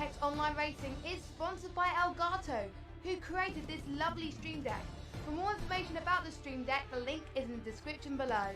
Apex Online Racing is sponsored by Elgato, who created this lovely stream deck. For more information about the stream deck, the link is in the description below.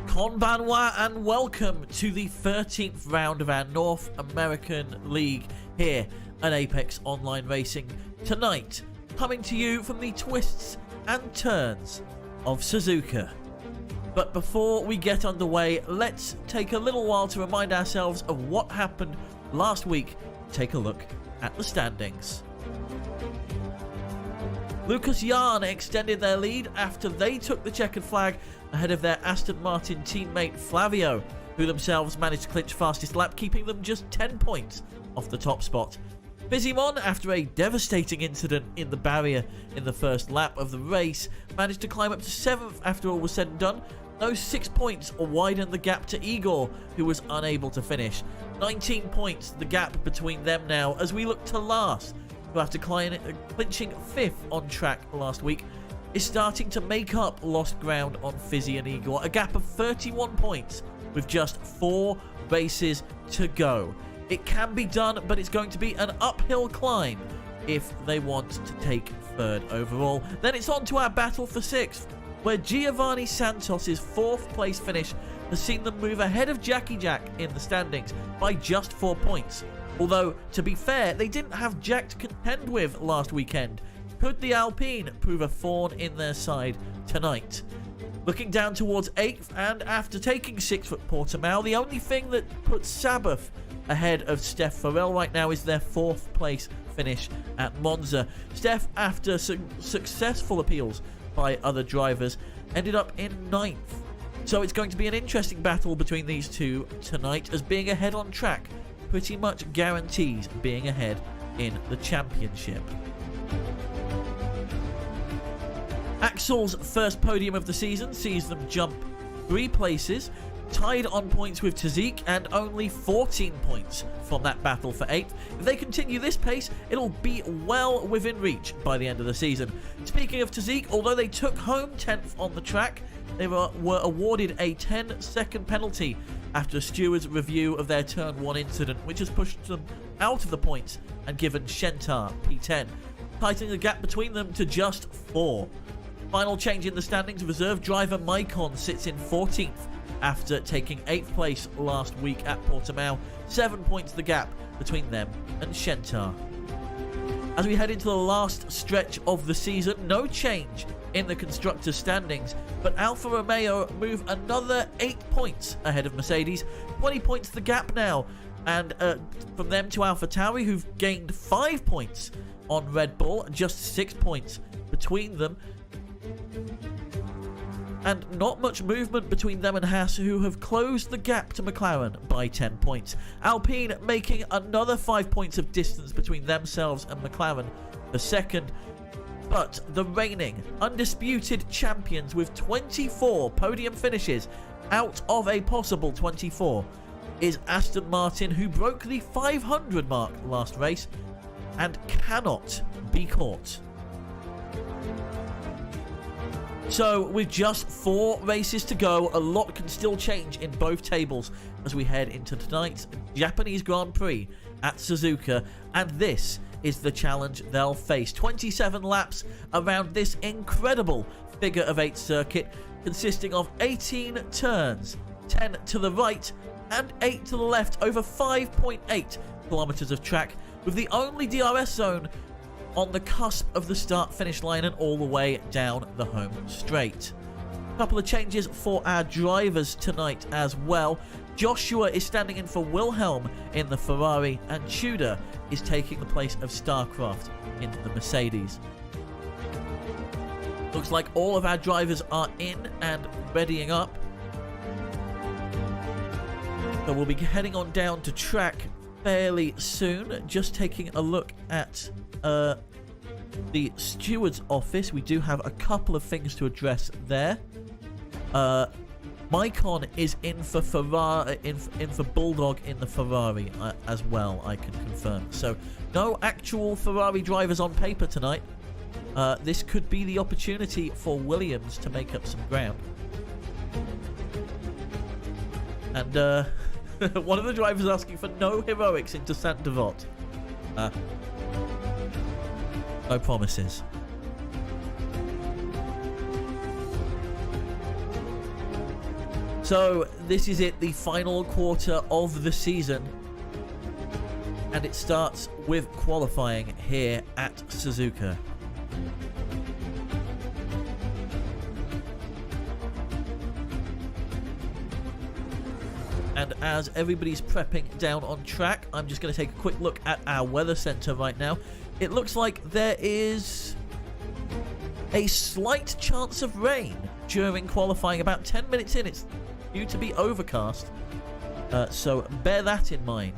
Konbanwa and welcome to the 13th round of our North American League here at Apex Online Racing. Tonight, coming to you from the twists and turns of Suzuka. But before we get underway, let's take a little while to remind ourselves of what happened last week. Take a look at the standings. Lucas Yarn extended their lead after they took the checkered flag ahead of their Aston Martin teammate Flavio, who themselves managed to clinch fastest lap, keeping them just 10 points off the top spot. Bizimon, after a devastating incident in the barrier in the first lap of the race, managed to climb up to 7th after all was said and done. Those 6 points widened the gap to Igor, who was unable to finish. 19 points the gap between them now as we look to Lars, who after clinching 5th on track last week, is starting to make up lost ground on Fizzy and Igor. A gap of 31 points with just 4 races to go. It can be done, but it's going to be an uphill climb if they want to take 3rd overall. Then it's on to our battle for 6th, where Giovanni Santos' 4th place finish has seen them move ahead of Jackie Jack in the standings by just 4 points. Although, to be fair, they didn't have Jack to contend with last weekend. Could the Alpine prove a thorn in their side tonight? Looking down towards 8th, and after taking 6th at Portimao, the only thing that puts Sabbath ahead of Steph Farrell right now is their 4th place finish at Monza. Steph, after successful appeals by other drivers, ended up in 9th. So it's going to be an interesting battle between these two tonight, as being ahead on track pretty much guarantees being ahead in the championship. Axel's first podium of the season sees them jump 3 places, tied on points with Tazik and only 14 points from that battle for 8th. If they continue this pace, it'll be well within reach by the end of the season. Speaking of Tazik, although they took home 10th on the track, they were awarded a 10-second penalty after a steward's review of their turn 1 incident, which has pushed them out of the points and given Shentar P10, tightening the gap between them to just 4. Final change in the standings, reserve driver Maicon sits in 14th after taking 8th place last week at Portimao. 7 points the gap between them and Shentar. As we head into the last stretch of the season, no change in the Constructor Standings, but Alfa Romeo move another 8 points ahead of Mercedes. 20 points the gap now, and from them to AlphaTauri, who've gained 5 points on Red Bull, just 6 points between them. And not much movement between them and Haas, who have closed the gap to McLaren by 10 points. Alpine making another 5 points of distance between themselves and McLaren for 2nd. But the reigning undisputed champions with 24 podium finishes out of a possible 24 is Aston Martin, who broke the 500 mark last race and cannot be caught. So, with just 4 races to go, a lot can still change in both tables as we head into tonight's Japanese Grand Prix at Suzuka, and this is the challenge they'll face. 27 laps around this incredible figure of 8 circuit, consisting of 18 turns, 10 to the right and 8 to the left, over 5.8 kilometers of track, with the only DRS zone on the cusp of the start-finish line and all the way down the home straight. A couple of changes for our drivers tonight as well. Joshua is standing in for Wilhelm in the Ferrari, and Tudor is taking the place of Starcraft in the Mercedes. Looks like all of our drivers are in and readying up. So we'll be heading on down to track fairly soon. Just taking a look at the steward's office. We do have a couple of things to address there. Mycon is in for Ferrari, in for Bulldog in the Ferrari as well, I can confirm. So no actual Ferrari drivers on paper tonight. This could be the opportunity for Williams to make up some ground. And one of the drivers asking for no heroics into Saint Devot. No promises. So this is it, the final quarter of the season. And it starts with qualifying here at Suzuka. And as everybody's prepping down on track, I'm just going to take a quick look at our weather center right now. It looks like there is a slight chance of rain during qualifying. About 10 minutes in, it's due to be overcast. So bear that in mind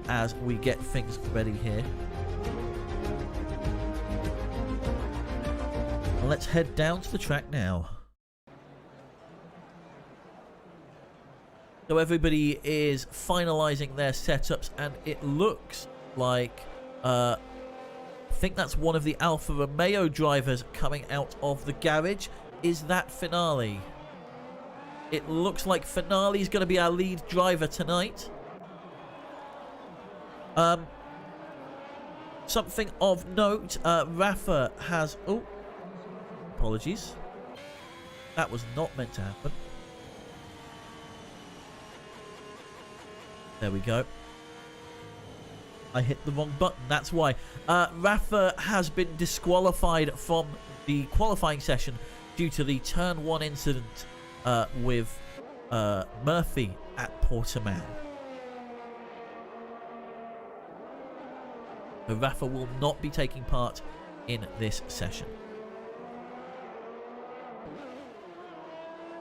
as we get things ready here. And let's head down to the track now. So everybody is finalizing their setups, and it looks like I think that's one of the Alfa Romeo drivers coming out of the garage. Is that Finale? It looks like Finale is going to be our lead driver tonight. Something of note, Rafa has... Oh, apologies. That was not meant to happen. There we go. I hit the wrong button, that's why. Rafa has been disqualified from the qualifying session due to the turn 1 incident with Murphy at Portimao. So Rafa will not be taking part in this session.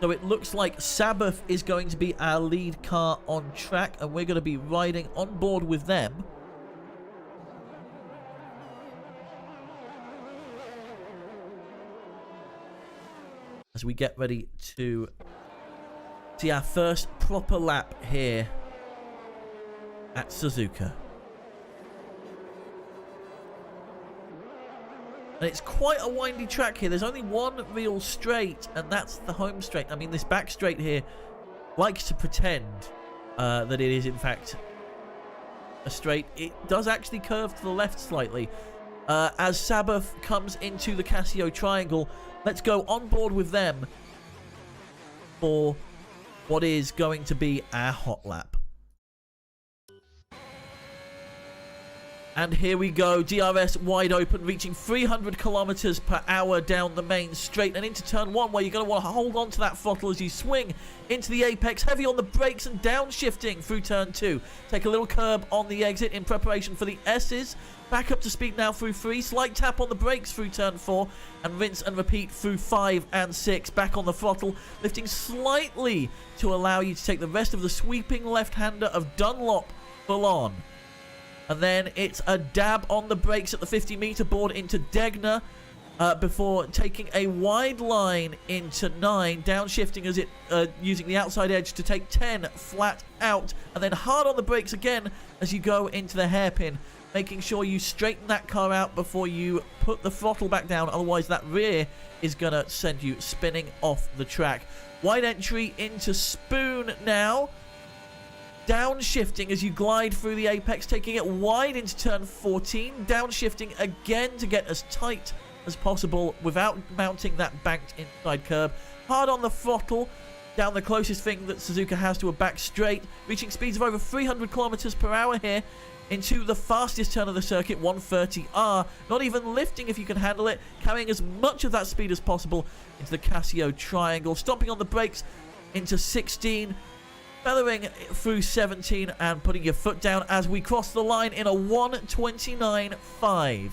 So it looks like Sabbath is going to be our lead car on track, and we're going to be riding on board with them. As we get ready to see our first proper lap here at Suzuka. And it's quite a windy track here. There's only one real straight, and that's the home straight. I mean, this back straight here likes to pretend that it is, in fact, a straight. It does actually curve to the left slightly. As Sabbath comes into the Casio triangle, let's go on board with them for what is going to be our hot lap. And here we go, DRS wide open, reaching 300 kilometers per hour down the main straight and into turn 1, where you're going to want to hold on to that throttle as you swing into the apex, heavy on the brakes and downshifting through turn 2. Take a little curb on the exit in preparation for the S's. Back up to speed now through 3, slight tap on the brakes through turn 4, and rinse and repeat through 5 and 6. Back on the throttle, lifting slightly to allow you to take the rest of the sweeping left-hander of Dunlop full on. And then it's a dab on the brakes at the 50-meter board into Degner before taking a wide line into 9, downshifting as it using the outside edge to take 10 flat out, and then hard on the brakes again as you go into the hairpin, making sure you straighten that car out before you put the throttle back down, otherwise that rear is going to send you spinning off the track. Wide entry into Spoon now. Downshifting as you glide through the apex, taking it wide into turn 14. Downshifting again to get as tight as possible without mounting that banked inside curb. Hard on the throttle, down the closest thing that Suzuka has to a back straight. Reaching speeds of over 300 kilometers per hour here into the fastest turn of the circuit, 130R. Not even lifting if you can handle it. Carrying as much of that speed as possible into the Casio triangle. Stomping on the brakes into 16. Feathering through 17 and putting your foot down as we cross the line in a 1:29.5.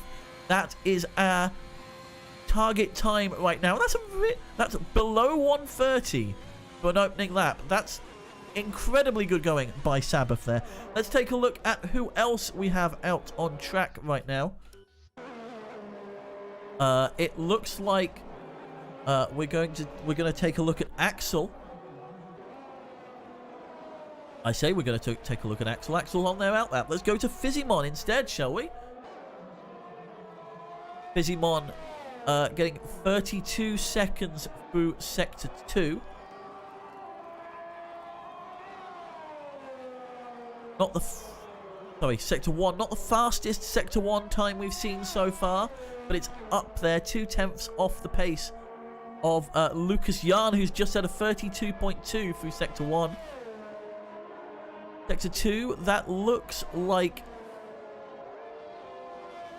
That is our target time right now. That's below 1:30 for an opening lap. That's incredibly good going by Sabbath there. Let's take a look at who else we have out on track right now. It looks like we're going to take a look at Axel. I say we're going to take a look at Axel. Axel on their out lap. Let's go to Fizzymon instead, shall we? Fizzymon getting 32 seconds through Sector 2. Not the... Sorry, Sector 1. Not the fastest Sector 1 time we've seen so far, but it's up there. 2/10 off the pace of Lucas Jan, who's just at a 32.2 through Sector 1. Sector 2, that looks like,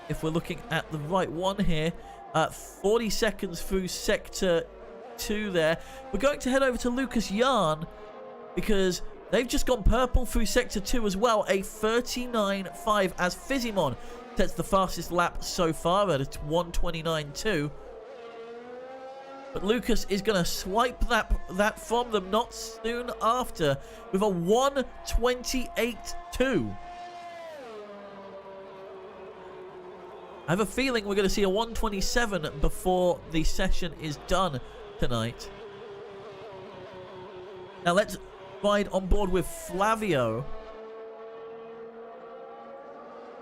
if we're looking at the right one here, 40 seconds through Sector 2 there. We're going to head over to Lucas Jan because they've just gone purple through Sector 2 as well. A 39.5 as Fizzymon sets the fastest lap so far at a 1:29.2. But Lucas is going to swipe that from them not soon after with a 1:28.2. I have a feeling we're going to see a 1:27 before the session is done tonight. Now let's ride on board with Flavio,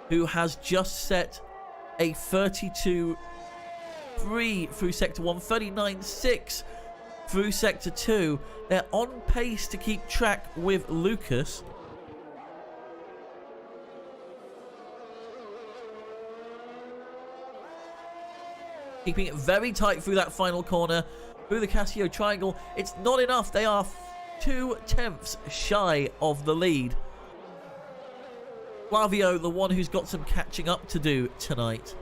who has just set a 32.3 through Sector 1, 39.6 through Sector 2. They're on pace to keep track with Lucas. Keeping it very tight through that final corner, through the Casio triangle. It's not enough. They are 2/10 shy of the lead. Flavio, the one who's got some catching up to do tonight.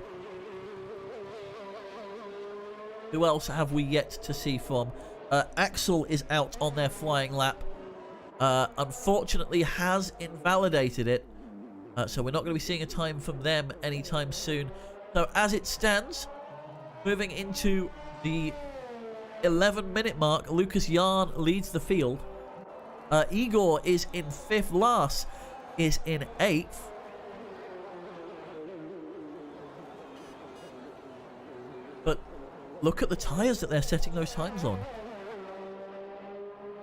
Who else have we yet to see from? Axel is out on their flying lap. Unfortunately has invalidated it. So we're not going to be seeing a time from them anytime soon. So as it stands, moving into the 11-minute mark, Lucas Jan leads the field. Igor is in 5th. Lars is in 8th. But look at the tyres that they're setting those times on.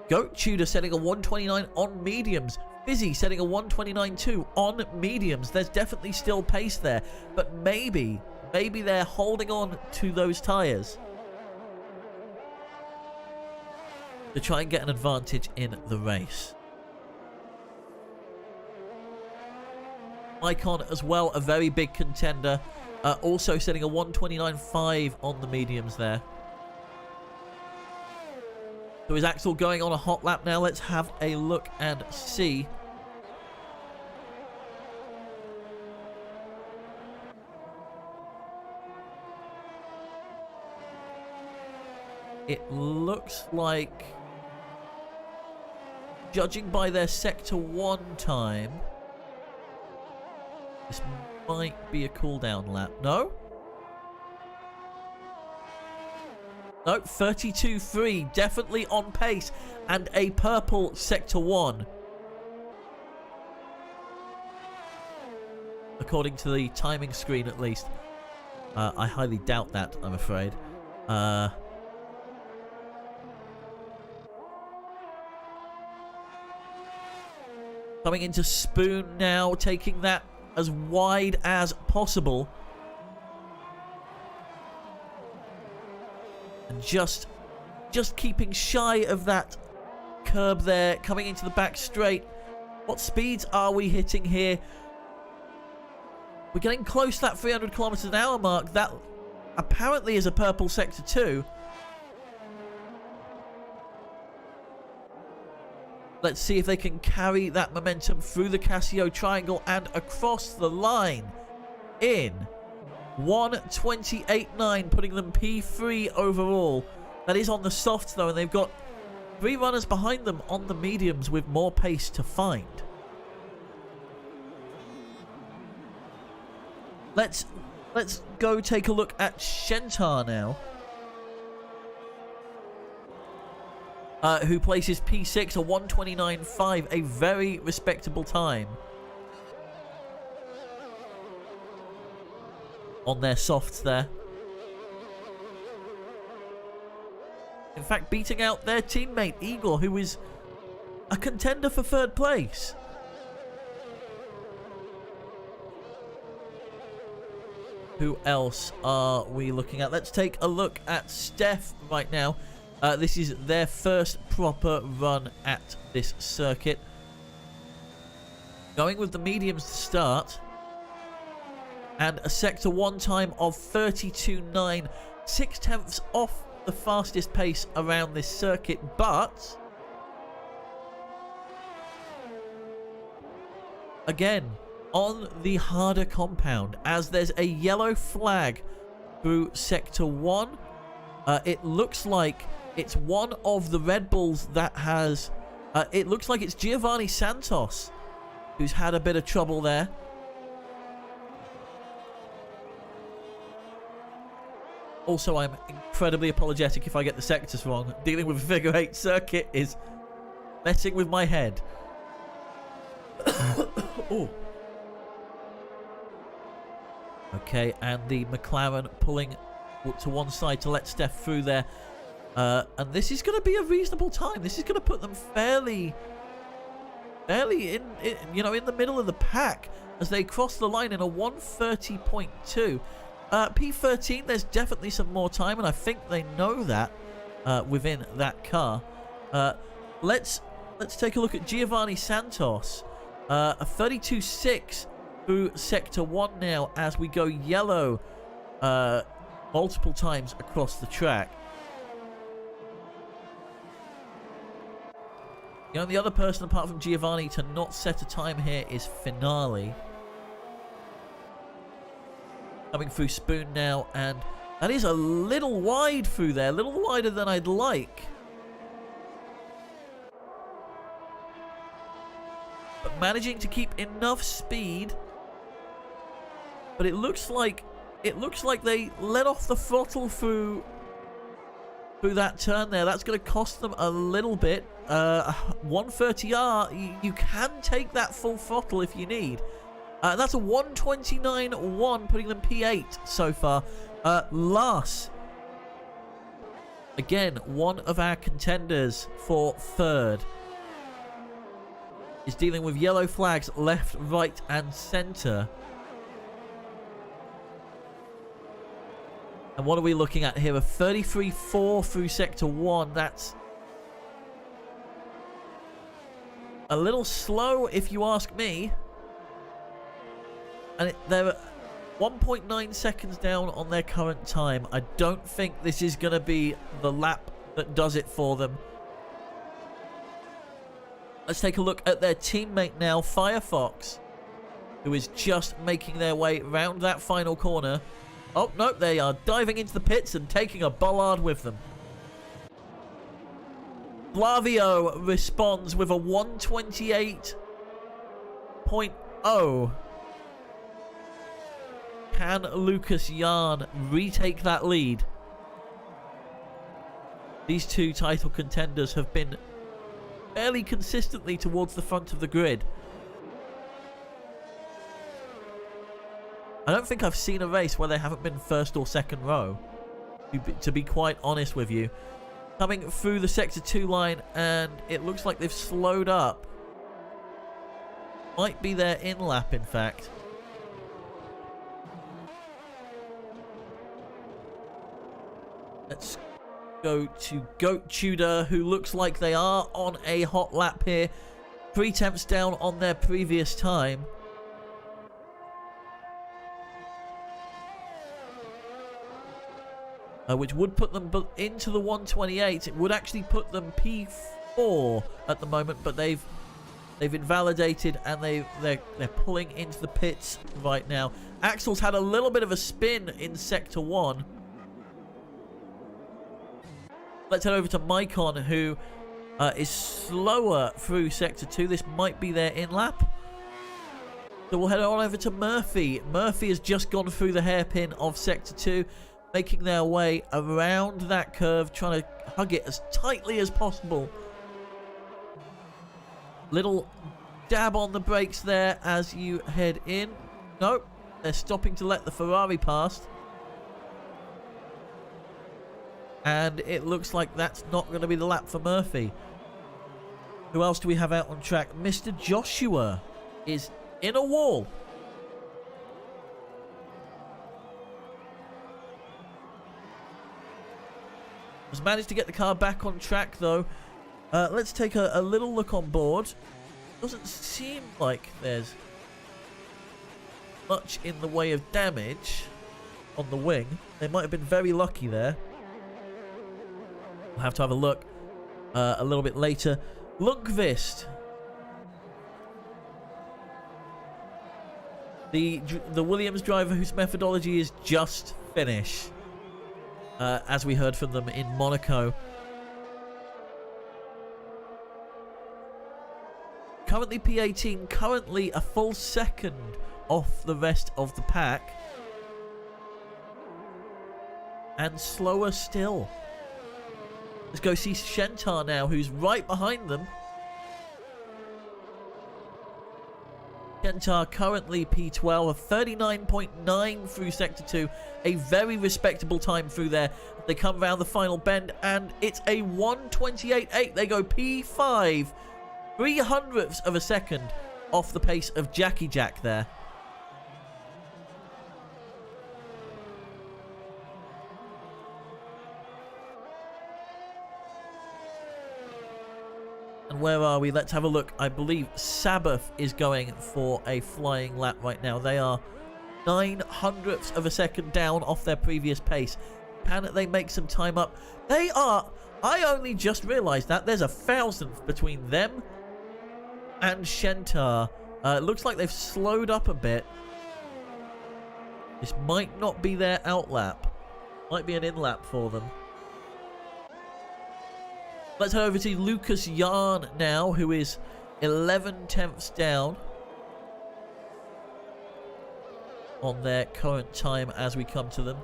Goat Tudor setting a 1:29 on mediums. Fizzy setting a 1:29.2 on mediums. There's definitely still pace there. But maybe they're holding on to those tyres to try and get an advantage in the race. Icon as well, a very big contender. Also setting a 1:29.5 on the mediums there. So is Axel going on a hot lap now? Let's have a look and see. It looks like, judging by their Sector 1 time, this might be a cooldown lap. No? No, 32.3, definitely on pace, and a purple Sector 1. According to the timing screen, at least. I highly doubt that, I'm afraid. Coming into Spoon now, taking that as wide as possible. And just keeping shy of that curb there, coming into the back straight. What speeds are we hitting here? We're getting close to that 300 kilometers an hour mark. That apparently is a purple Sector 2. Let's see if they can carry that momentum through the Casio triangle and across the line in 1:28.9, putting them P3 overall. That is on the softs though, and they've got 3 runners behind them on the mediums with more pace to find. Let's Let's go take a look at Shentar now. Who places P6, a 1:29.5, a very respectable time on their softs there. In fact, beating out their teammate Igor, who is a contender for 3rd place. Who else are we looking at? Let's take a look at Steph right now. This is their first proper run at this circuit. Going with the mediums to start. And a Sector 1 time of 32.9. 0.6 off the fastest pace around this circuit. But again, on the harder compound, as there's a yellow flag through Sector 1. It looks like it's one of the Red Bulls that has... it looks like it's Giovanni Santos who's had a bit of trouble there. Also, I'm incredibly apologetic if I get the sectors wrong. Dealing with a figure 8 circuit is messing with my head. Oh. Okay, and the McLaren pulling to one side to let Steph through there. And this is going to be a reasonable time. This is going to put them fairly in in the middle of the pack as they cross the line in a 1:30.2. P13, there's definitely some more time, and I think they know that within that car. Let's take a look at Giovanni Santos. A 32.6 through Sector 1 now as we go yellow multiple times across the track. The only other person apart from Giovanni to not set a time here is Finale. Coming through Spoon now, and that is a little wide through there. A little wider than I'd like. But managing to keep enough speed. But it looks like they let off the throttle through that turn there. That's going to cost them a little bit. 130R, you can take that full throttle if you need. That's a 129.1, putting them P8 so far. Lars, again, one of our contenders for 3rd, is dealing with yellow flags left, right, and centre. And what are we looking at here? A 33.4 through Sector 1. That's a little slow if you ask me. And they're 1.9 seconds down on their current time. I don't think this is going to be the lap that does it for them. Let's take a look at their teammate now, Firefox, who is just making their way round that final corner. Oh, no, they are diving into the pits and taking a bollard with them. Flavio responds with a 128.0. Can Lucas Yarn retake that lead? These two title contenders have been fairly consistently towards the front of the grid. I don't think I've seen a race where they haven't been first or second row, to be quite honest with you. Coming through the Sector 2 line, and it looks like they've slowed up. Might be their in-lap, in fact. Let's go to Goat Tudor, who looks like they are on a hot lap here. 3/10 down on their previous time. Which would put them into the 128. It would actually put them P4 at the moment, but they've invalidated and they're pulling into the pits right now. Axel's had a little bit of a spin in Sector 1. Let's head over to Mycon, who is slower through Sector 2. This might be their in-lap. So we'll head on over to Murphy. Murphy has just gone through the hairpin of Sector 2, making their way around that curve, trying to hug it as tightly as possible. Little dab on the brakes there as you head in. Nope, they're stopping to let the Ferrari past. And it looks like that's not going to be the lap for Murphy. Who else do we have out on track? Mr. Joshua is in a wall. Has managed to get the car back on track though. Let's take a little look on board. Doesn't seem like there's much in the way of damage on the wing. They might have been very lucky there. We'll have to have a look a little bit later. Lundqvist. The Williams driver whose methodology is just finish. As we heard from them in Monaco. Currently P18, currently a full second off the rest of the pack. And slower still. Let's go see Shentar now, who's right behind them. Shentar currently P12, a 39.9 through Sector 2. A very respectable time through there. They come around the final bend, and it's a 1:28.8. They go P5. 0.03 of a second off the pace of Jackie Jack there. And where are we? Let's have a look. I believe Sabbath is going for a flying lap right now. They are 0.09 of a second down off their previous pace. Can they make some time up? They are. I only just realized that there's a 1,000th between them and Shentar. It looks like they've slowed up a bit. This might not be their out lap. Might be an in lap for them. Let's head over to Lucas Yarn now, who is 11/10ths down on their current time as we come to them.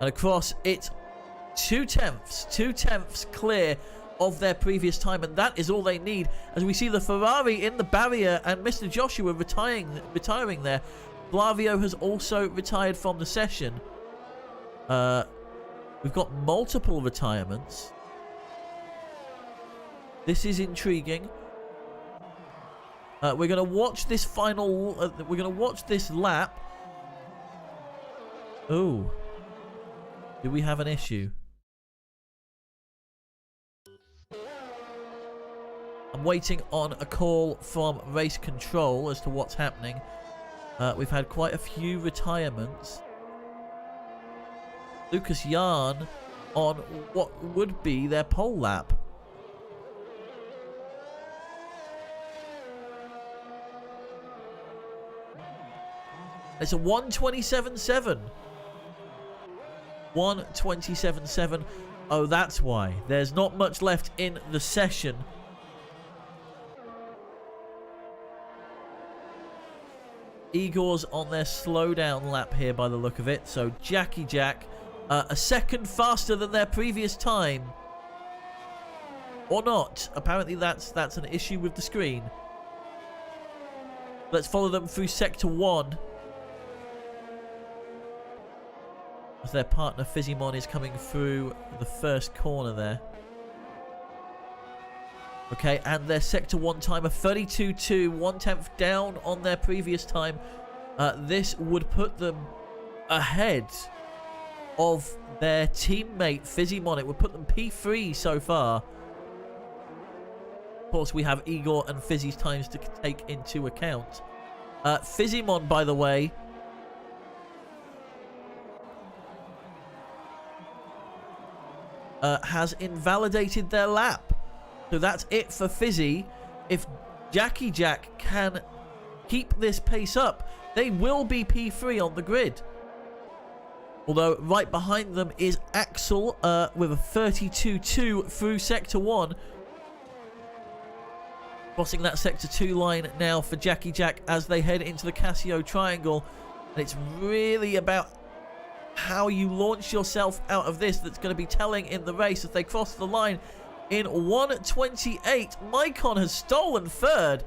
And across, it's 2/10ths clear of their previous time, and that is all they need as we see the Ferrari in the barrier and Mr. Joshua retiring there. Flavio has also retired from the session. We've got multiple retirements. This is intriguing. We're going to watch this final. We're going to watch this lap. Oh, do we have an issue? I'm waiting on a call from race control as to what's happening. We've had quite a few retirements. Lucas Yarn on what would be their pole lap. It's a 1:27.7. 1:27.7. Oh, that's why. There's not much left in the session. Igor's on their slowdown lap here by the look of it. So Jackie Jack, a second faster than their previous time. Or not. Apparently that's an issue with the screen. Let's follow them through Sector 1. As their partner Fizzymon is coming through the first corner there. Okay, and their Sector 1 time of 32.2, 1/10th down on their previous time. This would put them ahead of their teammate Fizzymon. It would put them P3 so far. Of course, we have Igor and Fizzy's times to take into account. Fizzymon, by the way, has invalidated their lap. So that's it for Fizzy. If Jackie Jack can keep this pace up, they will be P3 on the grid. Although right behind them is Axel with a 32.2 through Sector 1. Crossing that Sector 2 line now for Jackie Jack as they head into the Casio Triangle. And it's really about how you launch yourself out of this that's going to be telling in the race as they cross the line in 1:28. Maicon has stolen third.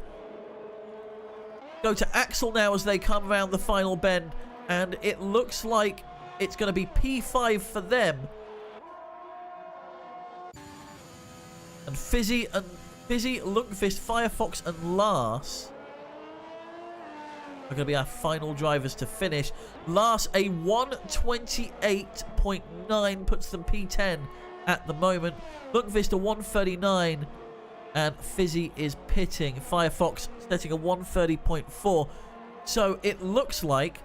Go to Axel now as they come around the final bend. And it looks like it's going to be P5 for them. And Fizzy, Lundqvist, Firefox and Lars are going to be our final drivers to finish. Lars, a 1:28.9 puts them P10 at the moment. Lundqvist a 1:39 and Fizzy is pitting. Firefox setting a 1:30.4. So it looks like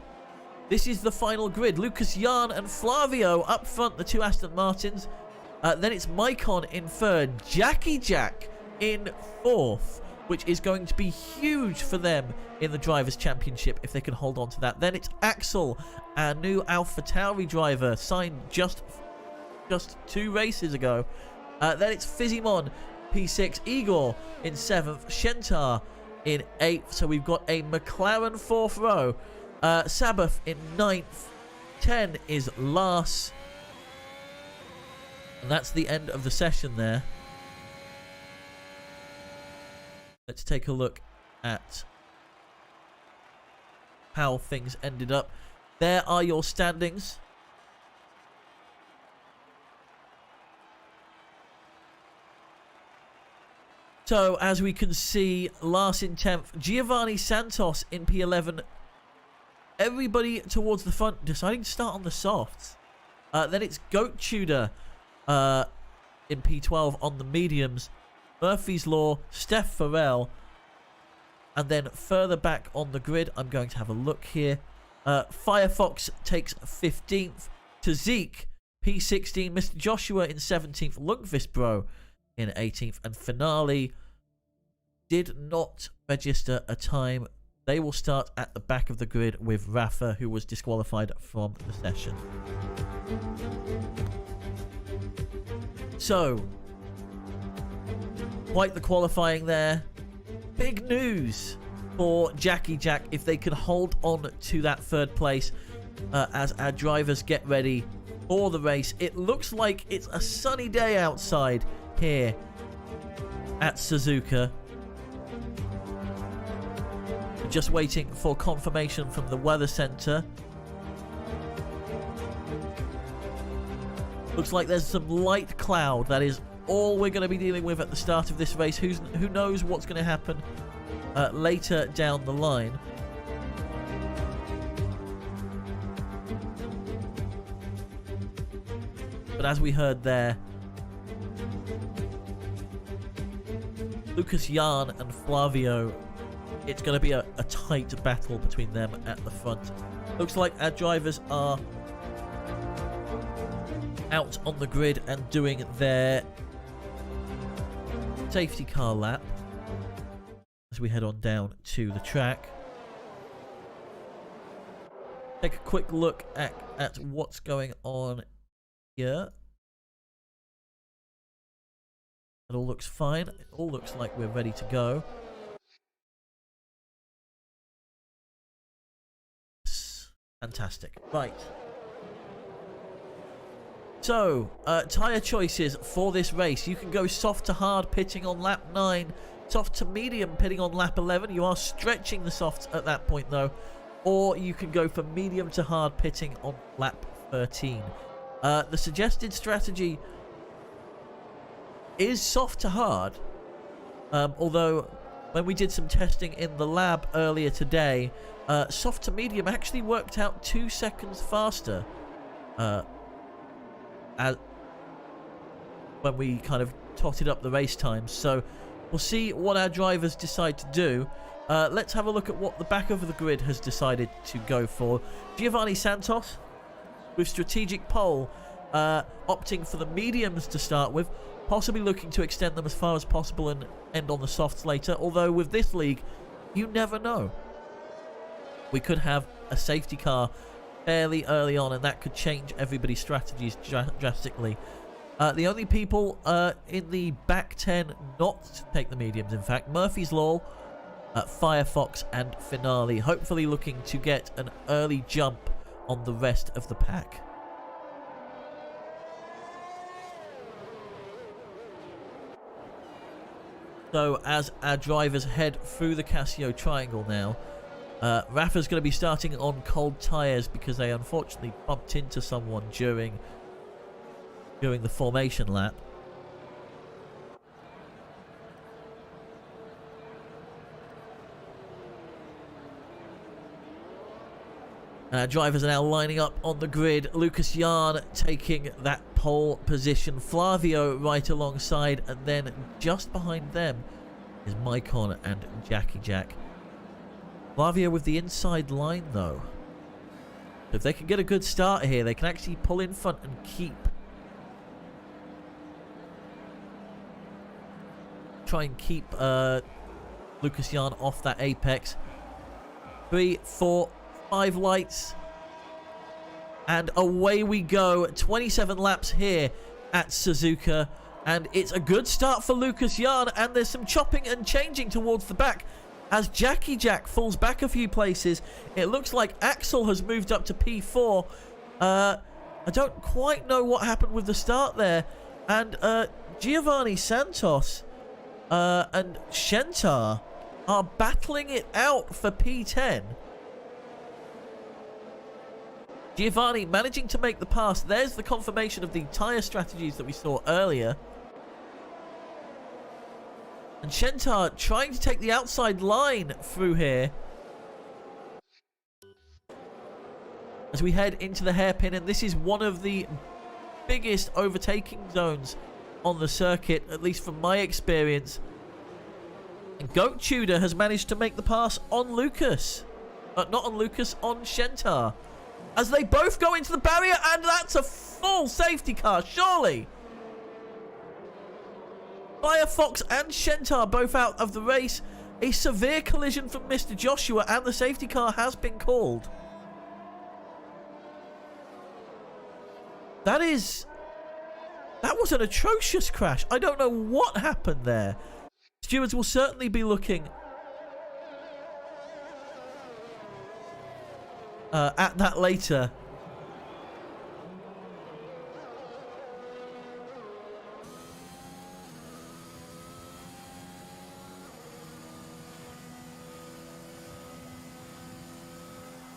this is the final grid. Lucas Jan and Flavio up front, the two Aston Martins. Then it's Maicon in third. Jackie Jack in fourth, which is going to be huge for them in the Drivers' Championship if they can hold on to that. Then it's Axel, our new AlphaTauri driver, signed just 2 races ago. Then it's Fizzymon, P6, Igor in 7th, Shentar in 8th. So we've got a McLaren 4th row. Sabbath in 9th. 10 is Lars. And that's the end of the session there. Let's take a look at how things ended up. There are your standings. So, as we can see, Lars in 10th, Giovanni Santos in P11. Everybody towards the front deciding to start on the softs. Then it's Goat Tudor in P12 on the mediums. Murphy's Law, Steph Farrell. And then further back on the grid, I'm going to have a look here. Firefox takes 15th. To Zeke, P16. Mr. Joshua in 17th. Lundqvist Bro in 18th. And Finale did not register a time. They will start at the back of the grid with Rafa, who was disqualified from the session. So, quite the qualifying there. Big news for Jackie Jack if they can hold on to that third place as our drivers get ready for the race. It looks like it's a sunny day outside here at Suzuka. Just waiting for confirmation from the weather center. Looks like there's some light cloud. That is all we're going to be dealing with at the start of this race. Who knows what's going to happen later down the line. But as we heard there, Lucas Jan and Flavio, it's going to be a tight battle between them at the front. Looks like our drivers are out on the grid and doing their safety car lap as we head on down to the track. Take a quick look at what's going on here. It all looks fine. It all looks like we're ready to go. Fantastic. Right. So, tyre choices for this race. You can go soft to hard pitting on lap 9. Soft to medium pitting on lap 11. You are stretching the softs at that point though. Or you can go for medium to hard pitting on lap 13. The suggested strategy is soft to hard. Although, when we did some testing in the lab earlier today, soft to medium actually worked out 2 seconds faster when we kind of totted up the race times. So we'll see what our drivers decide to do. Let's have a look at what the back of the grid has decided to go for. Giovanni Santos with strategic pole, opting for the mediums to start with, possibly looking to extend them as far as possible and end on the softs later. Although with this league, you never know. We could have a safety car fairly early on, and that could change everybody's strategies drastically. The only people in the back 10 not to take the mediums, in fact, Murphy's Law, Firefox, and Finale, hopefully looking to get an early jump on the rest of the pack. So as our drivers head through the Casio Triangle now, Rafa's going to be starting on cold tyres because they unfortunately bumped into someone during the formation lap. And our drivers are now lining up on the grid. Lucas Yarn taking that pole position. Flavio right alongside, and then just behind them is Maicon and Jackie Jack. Flavio with the inside line though. If they can get a good start here, they can actually pull in front and keep. Try and keep Lucas Yarn off that apex. 3, 4, 5 lights. And away we go. 27 laps here at Suzuka. And it's a good start for Lucas Yarn. And there's some chopping and changing towards the back as Jackie Jack falls back a few places. It looks like Axel has moved up to P4. I don't quite know what happened with the start there. And Giovanni Santos and Shentar are battling it out for P10. Giovanni managing to make the pass. There's the confirmation of the tyre strategies that we saw earlier. And Shentar trying to take the outside line through here. As we head into the hairpin, and this is one of the biggest overtaking zones on the circuit, at least from my experience. And Goat Tudor has managed to make the pass on Lucas. Not on Lucas, on Shentar. As they both go into the barrier, and that's a full safety car, surely. Firefox and Shentar both out of the race. A severe collision from Mr. Joshua, and the safety car has been called. That was an atrocious crash. I don't know what happened there. Stewards will certainly be looking at that later.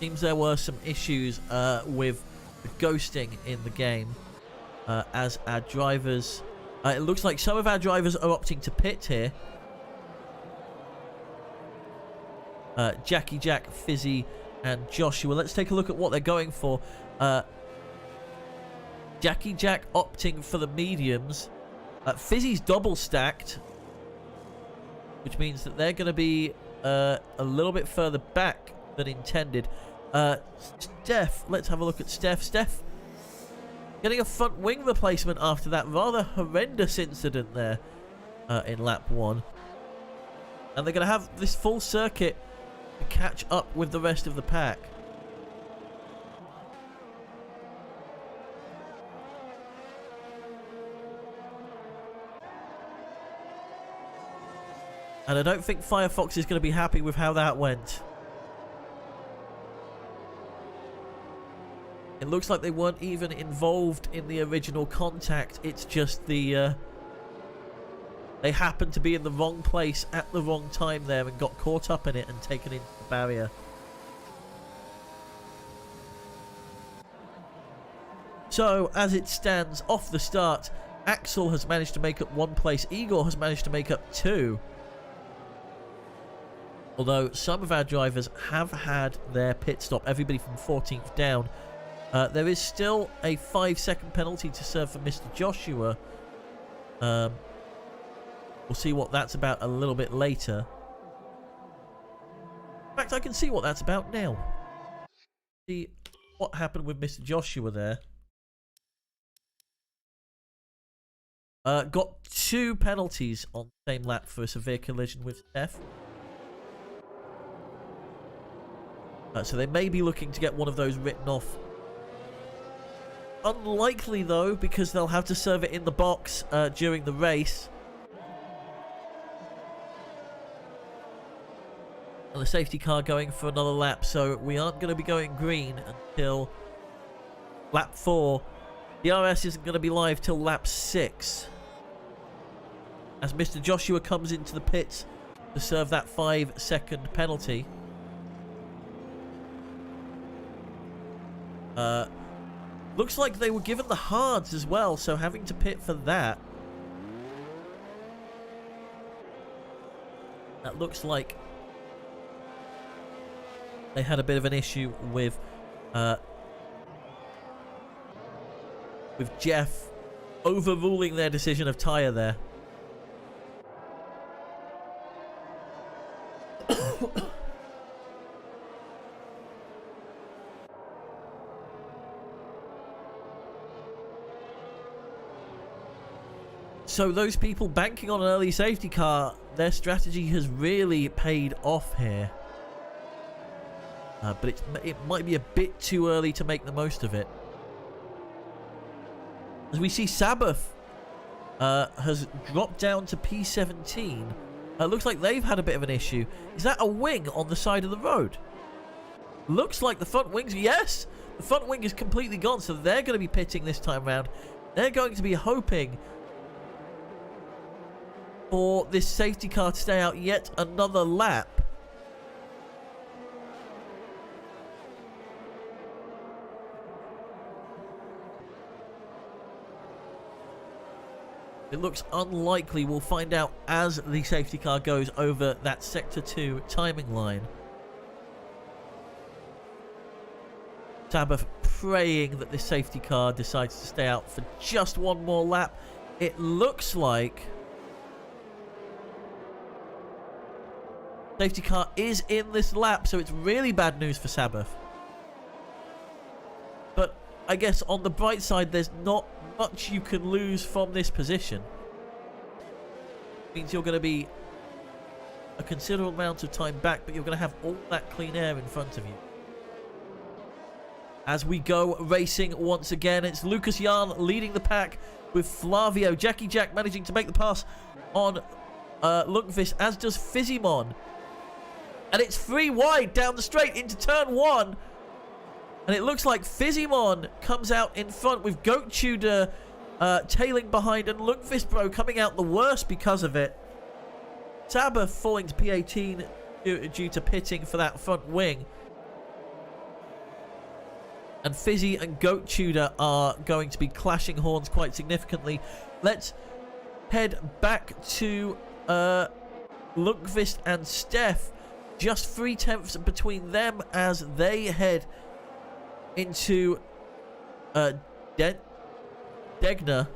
Seems there were some issues with the ghosting in the game as our drivers... it looks like some of our drivers are opting to pit here. Jackie Jack, Fizzy, and Joshua. Let's take a look at what they're going for. Jackie Jack opting for the mediums. Fizzy's double stacked, which means that they're going to be a little bit further back than intended. Steph, let's have a look at Steph. Steph getting a front wing replacement after that rather horrendous incident there in lap 1. And they're going to have this full circuit to catch up with the rest of the pack. And I don't think Firefox is going to be happy with how that went. It looks like they weren't even involved in the original contact. It's just the... they happened to be in the wrong place at the wrong time there and got caught up in it and taken into the barrier. So, as it stands off the start, Axel has managed to make up 1 place. Igor has managed to make up 2. Although some of our drivers have had their pit stop. Everybody from 14th down. There is still a 5-second penalty to serve for Mr. Joshua. We'll see what that's about a little bit later. In fact, I can see what that's about now. See what happened with Mr. Joshua there. Got 2 penalties on the same lap for a severe collision with Steph. So they may be looking to get one of those written off. Unlikely though, because they'll have to serve it in the box during the race. And the safety car going for another lap, so we aren't going to be going green until lap 4. The DRS isn't going to be live till lap 6. As Mr. Joshua comes into the pits to serve that 5-second penalty. Looks like they were given the hards as well, so having to pit for that. That looks like they had a bit of an issue with Jeff overruling their decision of tyre there. So those people banking on an early safety car, their strategy has really paid off here. But it might be a bit too early to make the most of it. As we see, Sabbath has dropped down to P17. Looks like they've had a bit of an issue. Is that a wing on the side of the road? Looks like the front wings. Yes! The front wing is completely gone, so they're going to be pitting this time round. They're going to be hoping for this safety car to stay out yet another lap. It looks unlikely. We'll find out as the safety car goes over that Sector 2 timing line. Sabbath praying that this safety car decides to stay out for just one more lap. It looks like safety car is in this lap, so it's really bad news for Sabbath. But I guess on the bright side, there's not much you can lose from this position. Means you're going to be a considerable amount of time back, but you're going to have all that clean air in front of you. As we go racing once again, it's Lucas Yarn leading the pack with Flavio. Jackie Jack managing to make the pass on Lundqvist, as does Fizzymon. And it's 3 wide down the straight into turn 1. And it looks like Fizzymon comes out in front with Goat Tudor tailing behind, and Lundqvist Bro coming out the worst because of it. Sabbath falling to P18 due to pitting for that front wing. And Fizzy and Goat Tudor are going to be clashing horns quite significantly. Let's head back to Lundqvist and Steph. Just 3/10 between them as they head into Degner.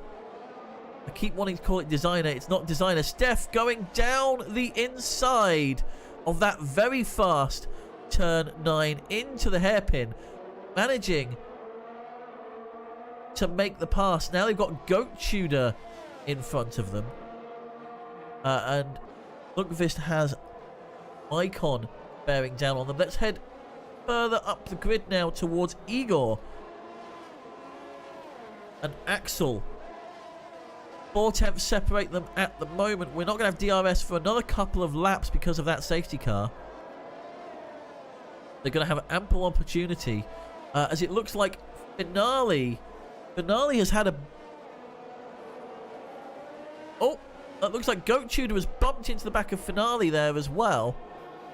I keep wanting to call it Designer. It's not Designer. Steph going down the inside of that very fast turn 9 into the hairpin, managing to make the pass. Now they've got Goat Tudor in front of them, and Lundqvist has Icon bearing down on them. Let's head further up the grid now towards Igor and Axel. 4/10 separate them at the moment. We're not going to have DRS for another couple of laps because of that safety car. They're going to have ample opportunity, as it looks like Finale has had a... Oh, it looks like Goat Tudor was bumped into the back of Finale there as well.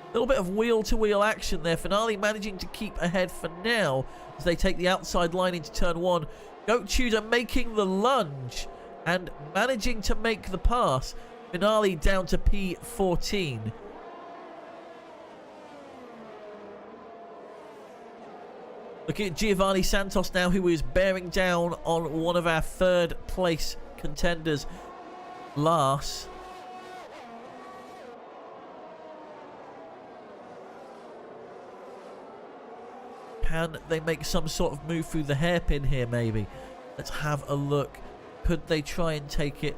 A little bit of wheel-to-wheel action there. Finale managing to keep ahead for now as they take the outside line into turn 1. Goat Tudor making the lunge and managing to make the pass. Finale down to P14. Looking at Giovanni Santos now, who is bearing down on one of our 3rd place contenders, Lars. Can they make some sort of move through the hairpin here, maybe? Let's have a look. Could they try and take it?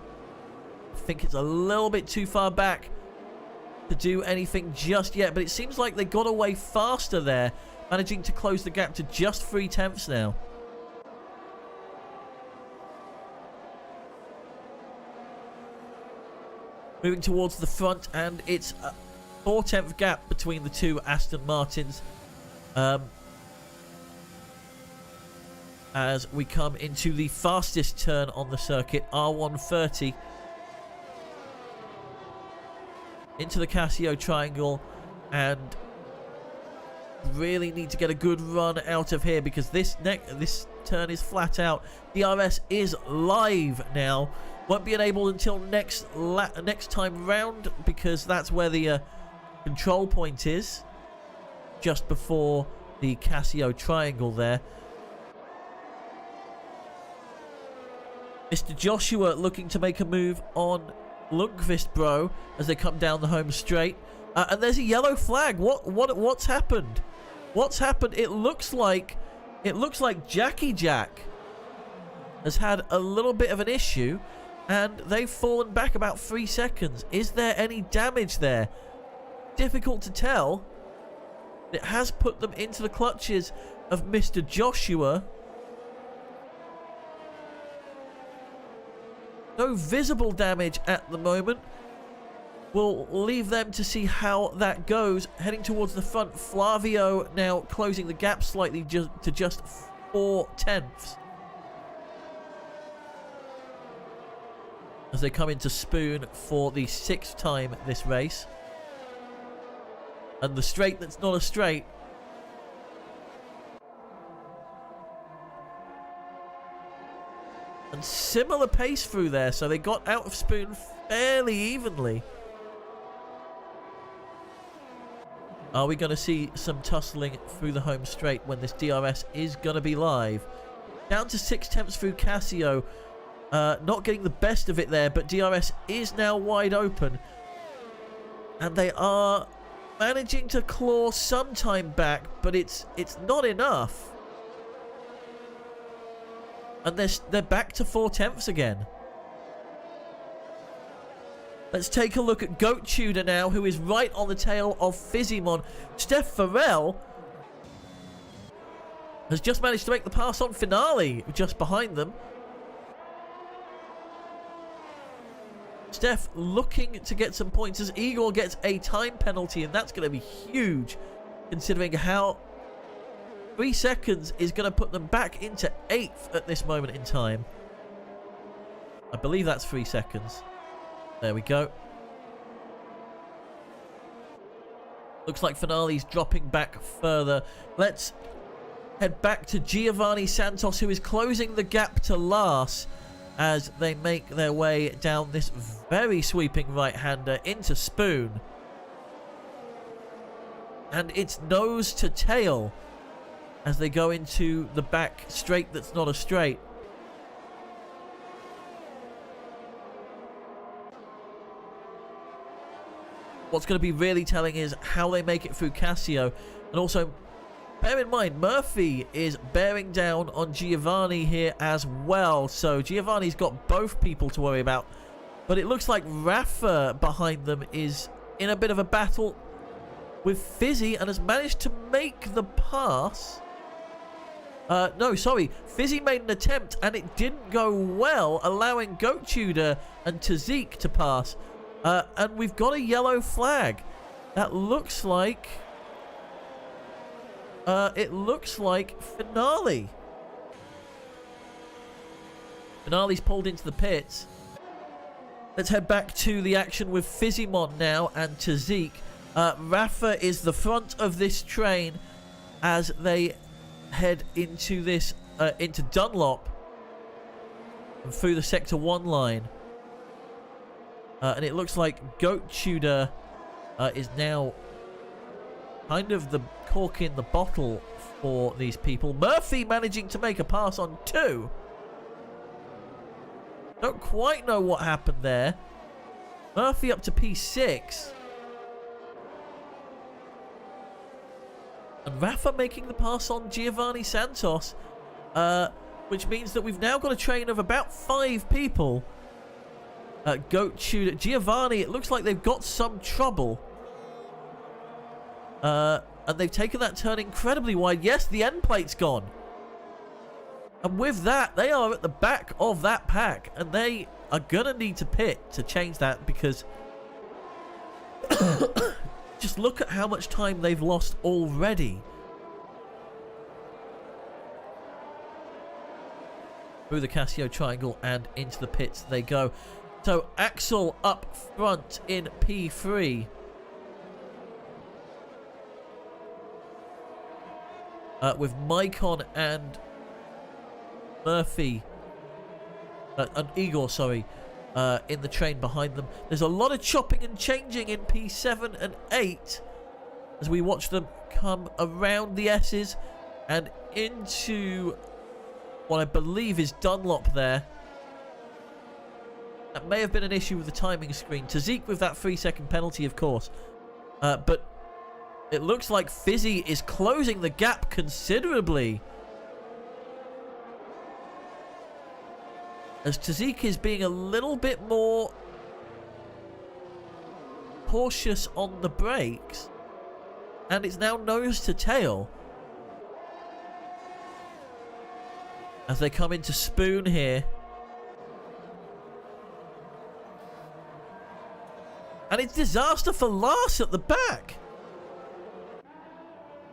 I think it's a little bit too far back to do anything just yet, but it seems like they got away faster there managing to close the gap to just 3/10 now. Moving towards the front, and it's a 4/10 gap between the two Aston Martins. As we come into the fastest turn on the circuit, R13, into the Casio triangle, and really need to get a good run out of here because this turn is flat out. DRS is live now. Won't be enabled until next time round because that's where the control point is, just before the Casio triangle there. Mr. Joshua looking to make a move on Lundqvist, bro, as they come down the home straight. And there's a yellow flag. What's happened? What's happened? It looks like Jackie Jack has had a little bit of an issue, and they've fallen back about 3 seconds. Is there any damage there? Difficult to tell. It has put them into the clutches of Mr. Joshua. No visible damage at the moment. We'll leave them to see how that goes. Heading towards the front, Flavio now closing the gap slightly to just 4/10. As they come into Spoon for the 6th time this race. And the straight that's not a straight. And similar pace through there, so they got out of Spoon fairly evenly. Are we going to see some tussling through the home straight when this DRS is going to be live? Down to 6/10 through Casio. Not getting the best of it there, but DRS is now wide open. And they are managing to claw some time back, but it's not enough. And they're back to 4/10 again. Let's take a look at Goat Tudor now, who is right on the tail of Fizzymon. Steph Farrell has just managed to make the pass on Finale, just behind them. Steph looking to get some points as Igor gets a time penalty, and that's going to be huge, considering how 3 seconds is going to put them back into 8th at this moment in time. I believe that's 3 seconds. There we go. Looks like Finale's dropping back further. Let's head back to Giovanni Santos, who is closing the gap to last as they make their way down this very sweeping right-hander into Spoon. And it's nose to tail as they go into the back straight that's not a straight. What's going to be really telling is how they make it through Casio. And also, bear in mind, Murphy is bearing down on Giovanni here as well. So Giovanni's got both people to worry about. But it looks like Rafa behind them is in a bit of a battle with Fizzy and has managed to make the pass. No, sorry. Fizzy made an attempt and it didn't go well, allowing Goat Tudor and Tazik to pass. And we've got a yellow flag. That looks like... it looks like Finale. Finale's pulled into the pits. Let's head back to the action with Fizzymon now and Tazik. Rafa is the front of this train as they head into this into Dunlop and through the Sector 1 line. And it looks like Goat Tudor is now kind of the cork in the bottle for these people. Murphy managing to make a pass on 2. Don't quite know what happened there. Murphy up to P6. And Rafa making the pass on Giovanni Santos. Which means that we've now got a train of about 5 people. Goat Tudor. Giovanni, it looks like they've got some trouble. And they've taken that turn incredibly wide. Yes, the end plate's gone. And with that, they are at the back of that pack. And they are going to need to pit to change that because... just look at how much time they've lost already. Through the Casio triangle and into the pits they go. So Axel up front in P3. With Maicon and Murphy. And Igor, sorry. In the train behind them. There's a lot of chopping and changing in P7 and 8. As we watch them come around the S's. And into... what I believe is Dunlop there. That may have been an issue with the timing screen. Tazik with that 3-second penalty, of course. But it looks like Fizzy is closing the gap considerably. As Tazik is being a little bit more cautious on the brakes. And it's now nose to tail. As they come into Spoon here. And it's disaster for Lars at the back.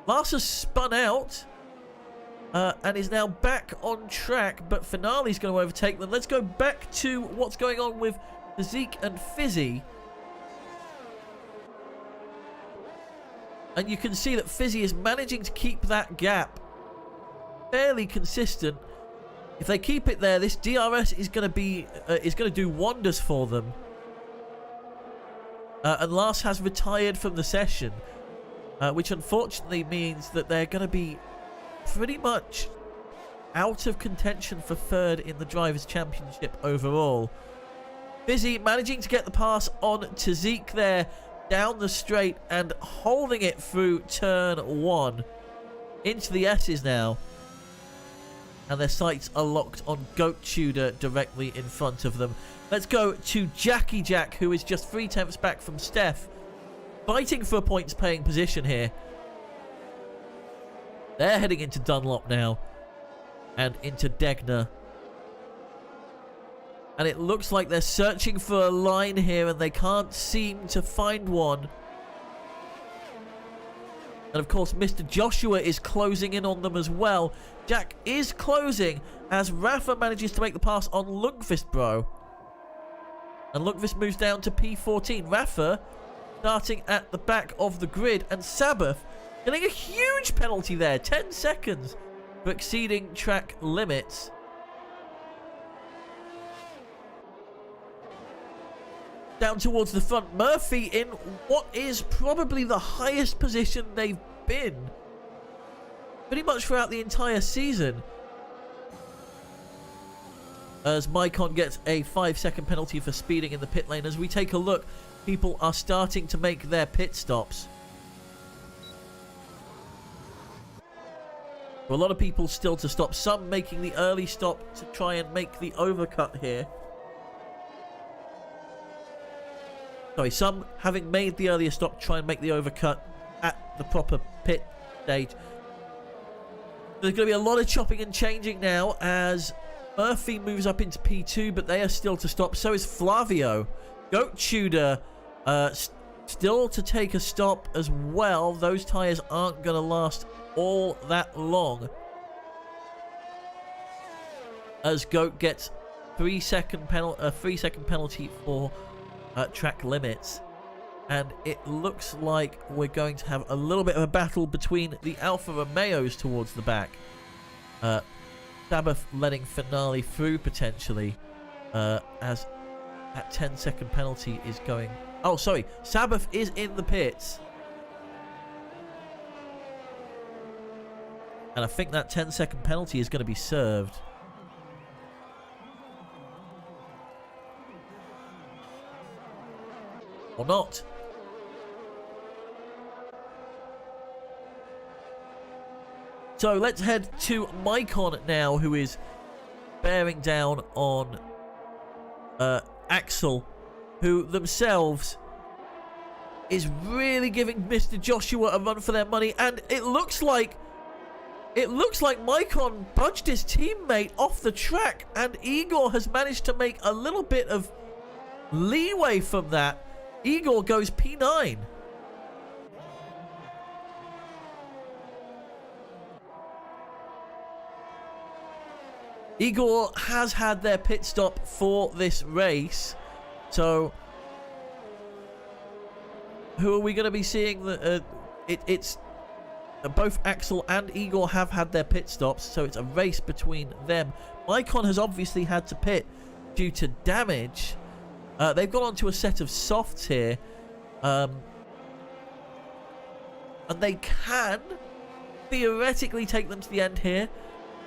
Lars has spun out. And is now back on track. But Finale's going to overtake them. Let's go back to what's going on with Zeke and Fizzy. And you can see that Fizzy is managing to keep that gap fairly consistent. If they keep it there, this DRS is going to do wonders for them. And Lars has retired from the session, which unfortunately means that they're going to be pretty much out of contention for third in the Drivers' Championship overall. Fizzy managing to get the pass on to Zeke there down the straight and holding it through turn 1 into the S's now. And their sights are locked on Goat Tudor directly in front of them. Let's go to Jackie Jack, who is just 3/10 back from Steph. Fighting for a points-paying position here. They're heading into Dunlop now. And into Degner. And it looks like they're searching for a line here and they can't seem to find one. And of course, Mr. Joshua is closing in on them as well. Jack is closing as Rafa manages to make the pass on Lundqvist, bro. And Lundqvist moves down to P14. Rafa starting at the back of the grid. And Sabbath getting a huge penalty there. 10 seconds for exceeding track limits. Down towards the front. Murphy in what is probably the highest position they've been pretty much throughout the entire season. As Maicon gets a 5-second penalty for speeding in the pit lane. As we take a look, people are starting to make their pit stops. A lot of people still to stop. Some making the early stop to try and make the overcut here. Sorry, some having made the earlier stop try and make the overcut at the proper pit stage. There's going to be a lot of chopping and changing now as Murphy moves up into P2, but they are still to stop. So is Flavio. Goat Tudor still to take a stop as well. Those tyres aren't going to last all that long. As Goat gets 3-second penalty for track limits. And it looks like we're going to have a little bit of a battle between the Alfa Romeos towards the back. Sabbath letting Finale through potentially as that 10-second penalty is going... Oh, sorry. Sabbath is in the pits. And I think that 10-second penalty is going to be served. Or not. So let's head to Maicon now, who is bearing down on Axel, who themselves is really giving Mr. Joshua a run for their money, and it looks like Maicon punched his teammate off the track, and Igor has managed to make a little bit of leeway from that. Igor goes P9. Igor has had their pit stop for this race, so who are we going to be seeing? It's both Axel and Igor have had their pit stops, so it's a race between them. Maicon has obviously had to pit due to damage. They've gone on to a set of softs here, and they can theoretically take them to the end here,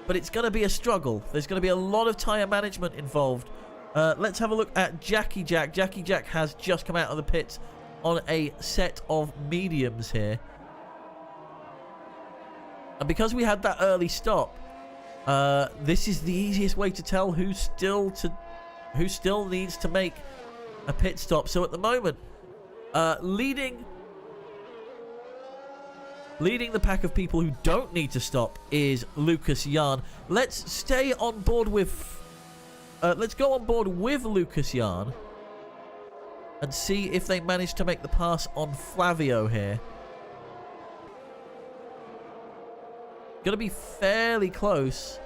but it's going to be a struggle. There's going to be a lot of tyre management involved. Let's have a look at Jackie Jack. Jackie Jack has just come out of the pits on a set of mediums here. And because we had that early stop, this is the easiest way to tell who still needs to make a pit stop. So at the moment, leading the pack of people who don't need to stop is Lucas Jan. Let's stay on board with... let's go on board with Lucas Jan and see if they manage to make the pass on Flavio here. Gonna be fairly close.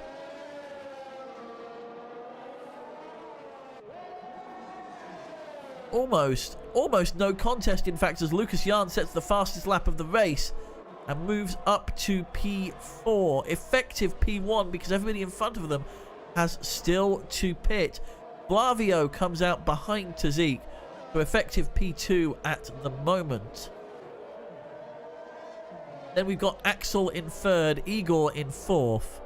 Almost no contest, in fact, as Lucas Jan sets the fastest lap of the race and moves up to P4, effective P1, because everybody in front of them has still to pit. Flavio comes out behind Tazik, so effective P2 at the moment. Then we've got Axel in third, Igor in fourth,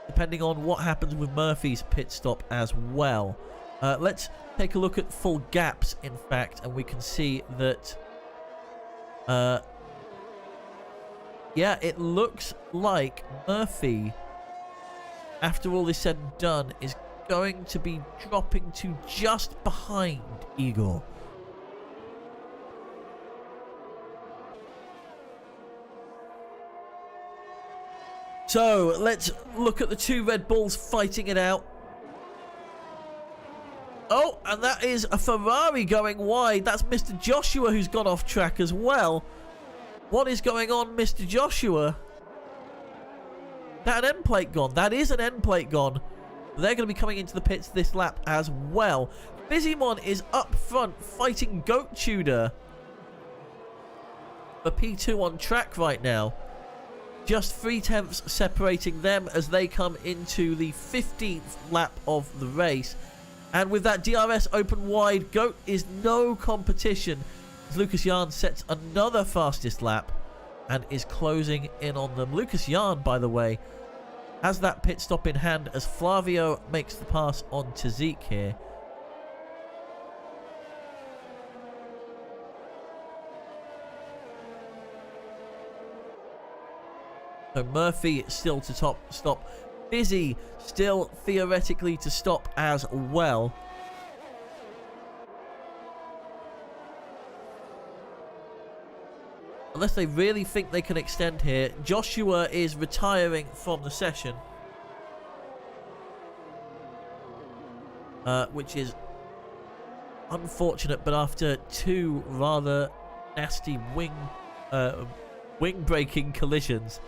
depending on what happens with Murphy's pit stop as well. Let's take a look at full gaps, in fact, and we can see that yeah, it looks like Murphy, after all is said and done, is going to be dropping to just behind Igor. So let's look at the two Red Bulls fighting it out. Oh, and that is a Ferrari going wide. That's Mr. Joshua who's gone off track as well. What is going on, Mr. Joshua? That an end plate gone? That is an end plate gone. They're going to be coming into the pits this lap as well. Bizimon is up front fighting Goat Tudor for P2 on track right now. Just 3/10 separating them as they come into the 15th lap of the race. And with that DRS open wide, Goat is no competition as Lucas Jan sets another fastest lap and is closing in on them. Lucas Jan, by the way, has that pit stop in hand as Flavio makes the pass on Tazik here. So Murphy still to stop. Busy still theoretically to stop as well. Unless they really think they can extend here. Joshua is retiring from the session, which is unfortunate, but after two rather nasty wing breaking collisions,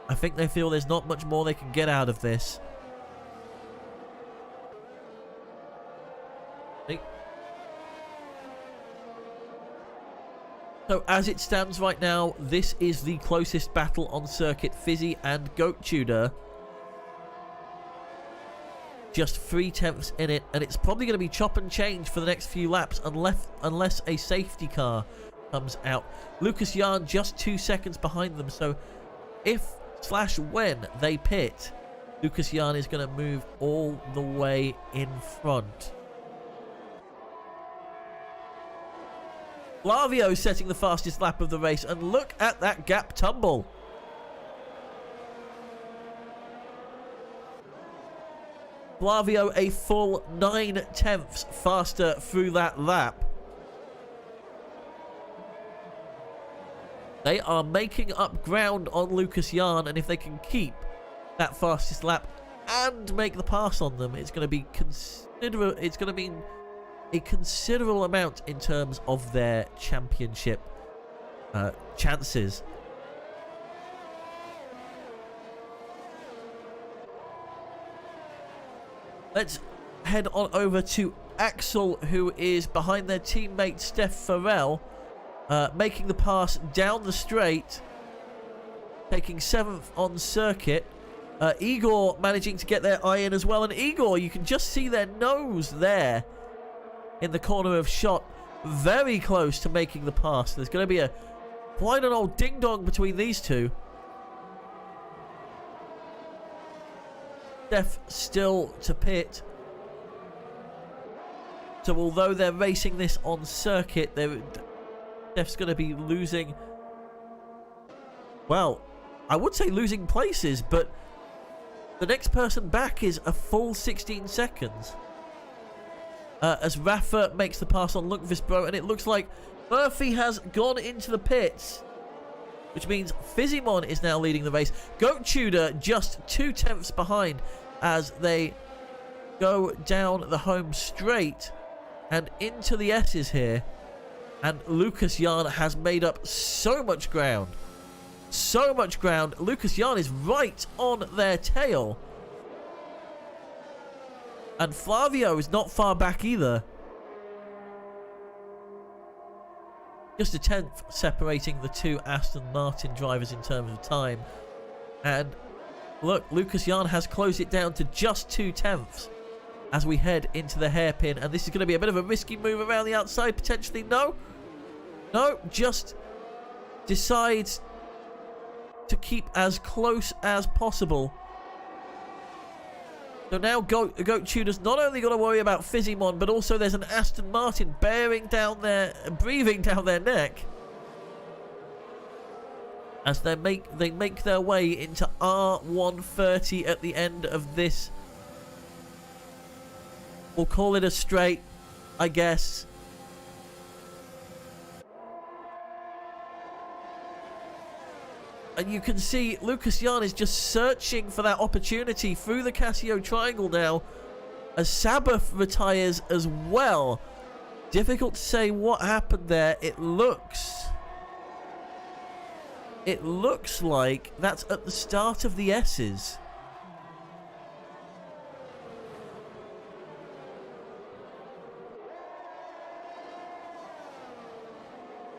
I think they feel there's not much more they can get out of this. So as it stands right now, this is the closest battle on circuit. Fizzy and Goat Tudor. Just 3/10 in it, and it's probably going to be chop and change for the next few laps unless a safety car comes out. Lucas Jan just 2 seconds behind them, so if/when they pit, Lucas Jan is going to move all the way in front. Flavio setting the fastest lap of the race, and look at that gap tumble. Flavio a full 9/10 faster through that lap. They are making up ground on Lucas Jan, and if they can keep that fastest lap and make the pass on them, it's going to be a considerable amount in terms of their championship chances. Let's head on over to Axel, who is behind their teammate Steph Farrell, making the pass down the straight, taking 7th on circuit. Igor managing to get their eye in as well, and Igor, you can just see their nose there in the corner of shot, very close to making the pass. There's going to be quite an old ding-dong between these two. Steph still to pit. So although they're racing this on circuit, Steph's going to be losing, well, I would say losing places, but the next person back is a full 16 seconds. As Rafa makes the pass on Lundqvist, and it looks like Murphy has gone into the pits, which means Fizzymon is now leading the race. Goat Tudor just 2/10 behind as they go down the home straight and into the S's here. And Lucas Jan has made up so much ground. So much ground. Lucas Jan is right on their tail. And Flavio is not far back either. Just a 10th separating the two Aston Martin drivers in terms of time. And look, Lucas Jan has closed it down to just 2/10 as we head into the hairpin. And this is going to be a bit of a risky move around the outside, potentially. No, just decides to keep as close as possible. So now Goat Tudor's not only got to worry about Fizzymon, but also there's an Aston Martin breathing down their neck as they make their way into R130 at the end of this. We'll call it a straight, I guess. And you can see Lucas Jan is just searching for that opportunity through the Casio triangle now, as Sabbath retires as well. Difficult to say what happened there. It looks like that's at the start of the S's.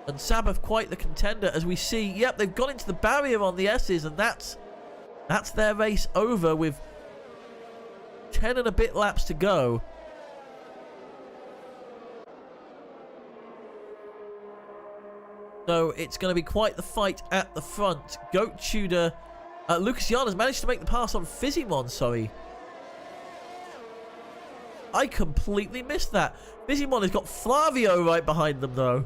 And Sabbath quite the contender, as we see. Yep, they've got into the barrier on the S's, and that's their race over with 10 and a bit laps to go. So it's going to be quite the fight at the front. Goat Tudor, Lucas Jan has managed to make the pass on Fizzymon, sorry. I completely missed that. Fizzymon has got Flavio right behind them though.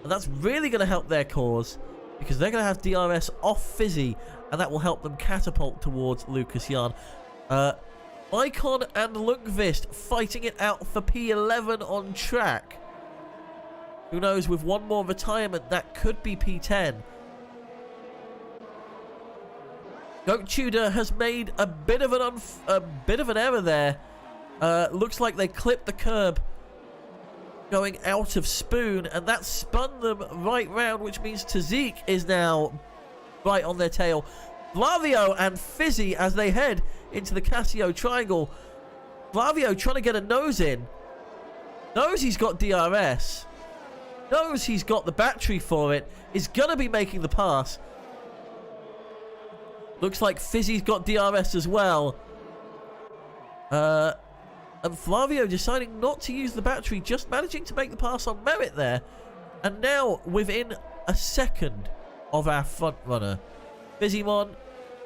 And that's really going to help their cause, because they're going to have DRS off Fizzy, and that will help them catapult towards Lucas Jan. Icon and Lundqvist fighting it out for P11 on track. Who knows, with one more retirement, that could be P10. Goat Tudor has made a bit of an error there. Looks like they clipped the curb going out of Spoon, and that spun them right round, which means Tazik is now right on their tail. Flavio and Fizzy as they head into the Casio triangle. Flavio trying to get a nose in. Knows he's got DRS. Knows he's got the battery for it. Is going to be making the pass. Looks like Fizzy's got DRS as well. And Flavio deciding not to use the battery, just managing to make the pass on merit there. And now within a second of our front runner. Fizzymon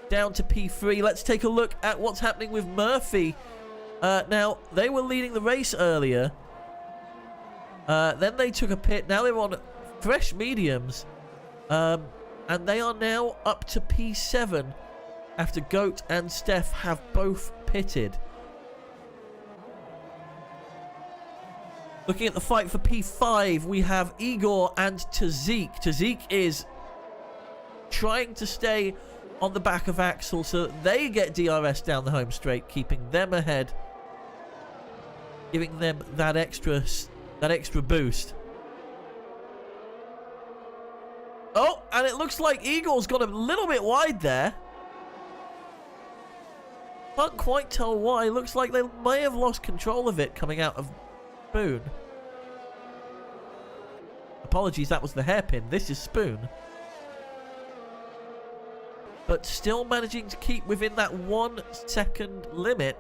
down to P3. Let's take a look at what's happening with Murphy. Now, they were leading the race earlier. Then they took a pit. Now they're on fresh mediums. And they are now up to P7 after Goat and Steph have both pitted. Looking at the fight for P5, we have Igor and Tazik. Tazik is trying to stay on the back of Axel so that they get DRS down the home straight, keeping them ahead, giving them that extra boost. Oh, and it looks like Eagle's got a little bit wide there. Can't quite tell why. Looks like they may have lost control of it coming out of Spoon. Apologies, that was the hairpin. This is Spoon. But still managing to keep within that 1 second limit.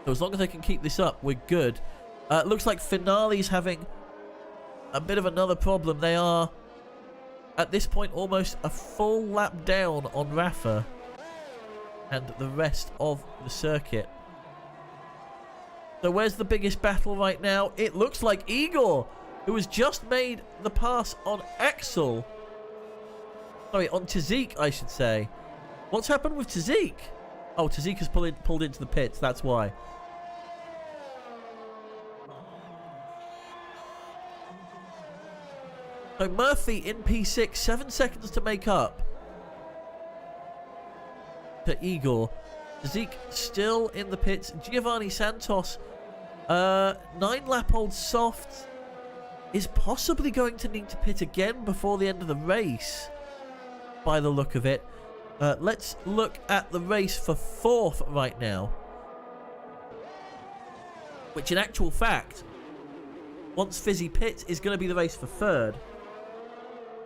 So as long as they can keep this up, we're good. Looks like Finale's having a bit of another problem. They are, at this point, almost a full lap down on Rafa and the rest of the circuit. So where's the biggest battle right now? It looks like Igor, who has just made the pass on Axel. Sorry, on Tazik, I should say. What's happened with Tazik? Oh, Tazik has pulled into the pits, that's why. So Murphy in P6, 7 seconds to make up to Igor. Zeke still in the pits. Giovanni Santos, 9-lap-old soft, is possibly going to need to pit again before the end of the race, by the look of it. Let's look at the race for 4th right now, which in actual fact, once Fizzy pits, is going to be the race for 3rd.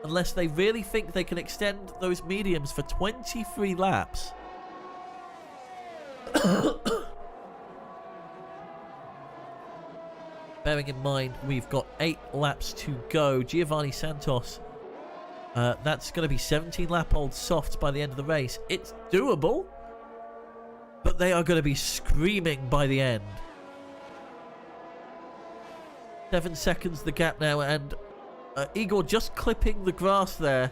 Unless they really think they can extend those mediums for 23 laps. Bearing in mind, we've got 8 laps to go. Giovanni Santos, that's going to be 17-lap-old softs by the end of the race. It's doable, but they are going to be screaming by the end. 7 seconds the gap now, and Igor just clipping the grass there.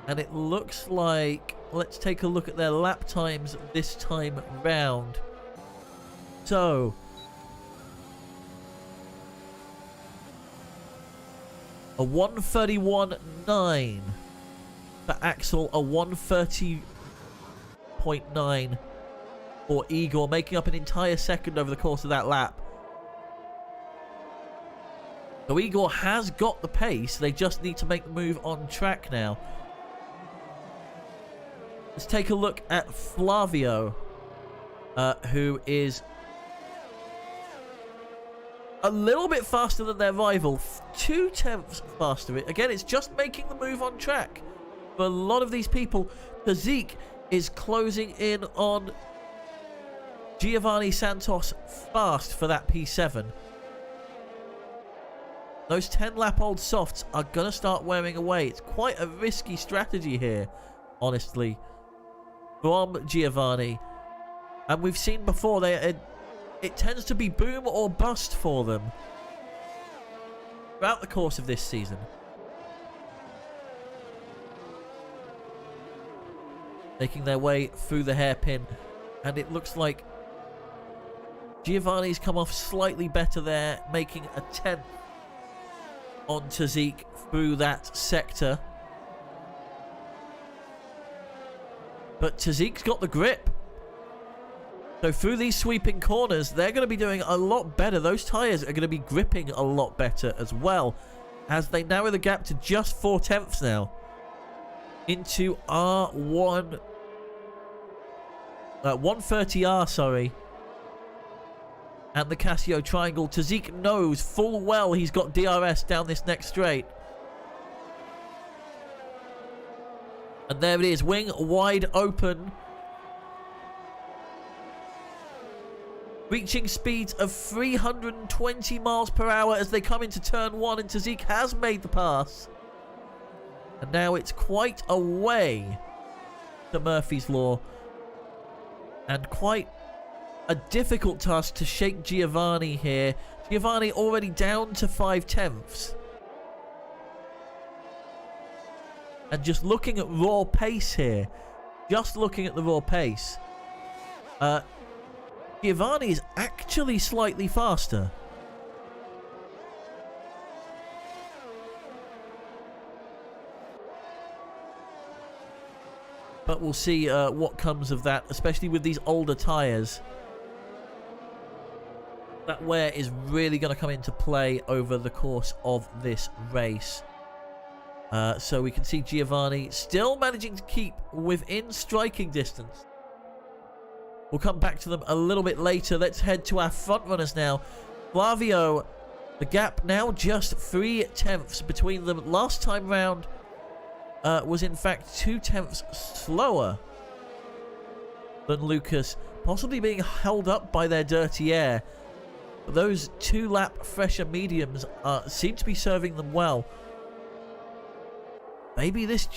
And it looks like, let's take a look at their lap times this time round. So, a 1:31.9 for Axel, a 1:30.9 for Igor, making up an entire second over the course of that lap. So Igor has got the pace, they just need to make the move on track now. Let's take a look at Flavio, who is a little bit faster than their rival, 2 tenths faster. Again, it's just making the move on track. For a lot of these people, Tazik is closing in on Giovanni Santos fast for that P7. Those 10-lap-old softs are going to start wearing away. It's quite a risky strategy here, honestly, from Giovanni. And we've seen before, it tends to be boom or bust for them throughout the course of this season. Making their way through the hairpin. And it looks like Giovanni's come off slightly better there, making a 10th on Tazik through that sector. But Tazik's got the grip. So through these sweeping corners, they're going to be doing a lot better. Those tyres are going to be gripping a lot better as well, as they narrow the gap to just 4 tenths now into R1 130R, sorry, and the Casio triangle. Tazik knows full well he's got DRS down this next straight. And there it is, wing wide open. Reaching speeds of 320 miles per hour as they come into turn 1, and Tazik has made the pass. And now it's quite a way to Murphy's Law. And quite a difficult task to shake Giovanni here. Giovanni already down to 5 tenths. And just looking at raw pace here. Just looking at the raw pace. Giovanni is actually slightly faster. But we'll see what comes of that, especially with these older tyres. That wear is really going to come into play over the course of this race. So we can see Giovanni still managing to keep within striking distance. We'll come back to them a little bit later. Let's head to our front runners now. Flavio, the gap now just 0.3 between them. Last time round was in fact 0.2 slower than Lucas, possibly being held up by their dirty air. But those 2-lap fresher mediums seem to be serving them well. Maybe this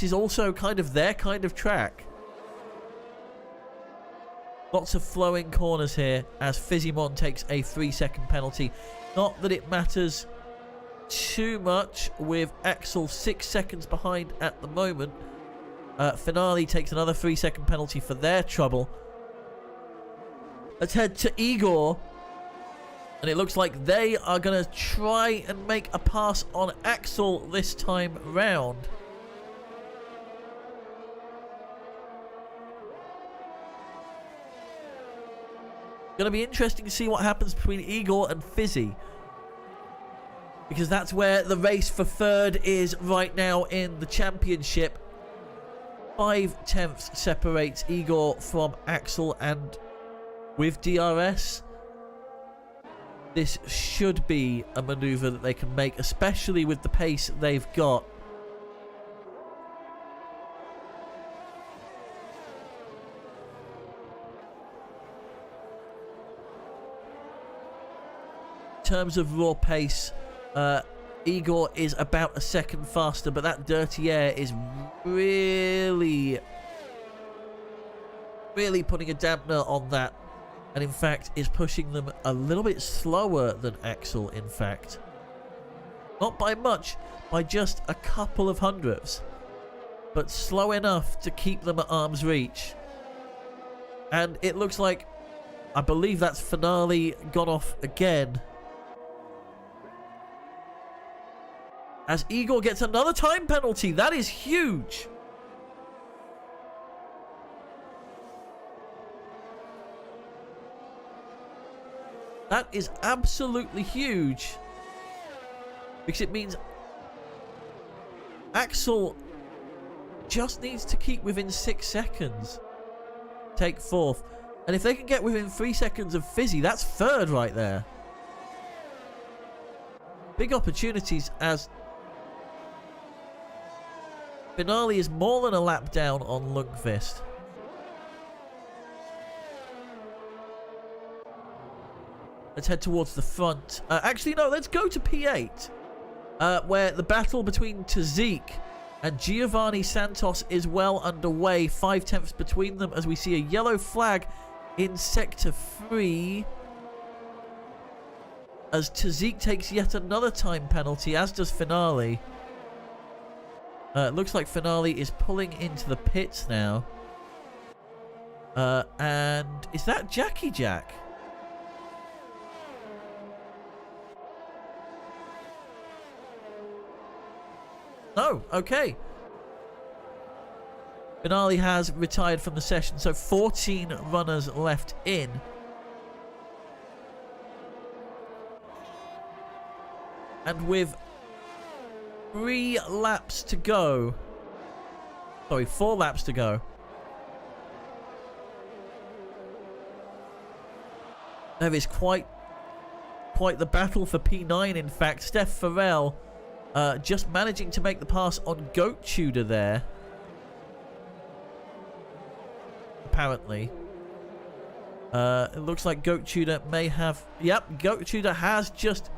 is also kind of their kind of track. Lots of flowing corners here as Fizimon takes a 3-second penalty. Not that it matters too much with Axel 6 seconds behind at the moment. Finale takes another 3-second penalty for their trouble. Let's head to Igor. And it looks like they are going to try and make a pass on Axel this time round. Going to be interesting to see what happens between Igor and Fizzy, because that's where the race for third is right now in the championship. 0.5 separates Igor from Axel, and with DRS, this should be a maneuver that they can make, especially with the pace they've got. In terms of raw pace, Igor is about a second faster, but that dirty air is really putting a dampener on that. And in fact is pushing them a little bit slower than Axel, in fact. Not by much, by just a couple of hundredths, but slow enough to keep them at arm's reach. And it looks like, I believe that's Finale gone off again, as Igor gets another time penalty. That is huge. That is absolutely huge, because it means Axel just needs to keep within 6 seconds. Take fourth. And if they can get within 3 seconds of Fizzy, that's third right there. Big opportunities, as Finale is more than a lap down on Lundqvist. Let's head towards the front. Actually, no, let's go to P8, where the battle between Tzazik and Giovanni Santos is well underway. 0.5 between them as we see a yellow flag in Sector 3. As Tzazik takes yet another time penalty, as does Finale. It looks like Finale is pulling into the pits now. And is that Jackie Jack? No, okay. Finale has retired from the session, so 14 runners left in. And with 3 laps to go, sorry, 4 laps to go, there is quite the battle for P9. In fact, Steph Farrell just managing to make the pass on Goat Tudor there, apparently. It looks like Goat Tudor may have, yep, Goat Tudor has just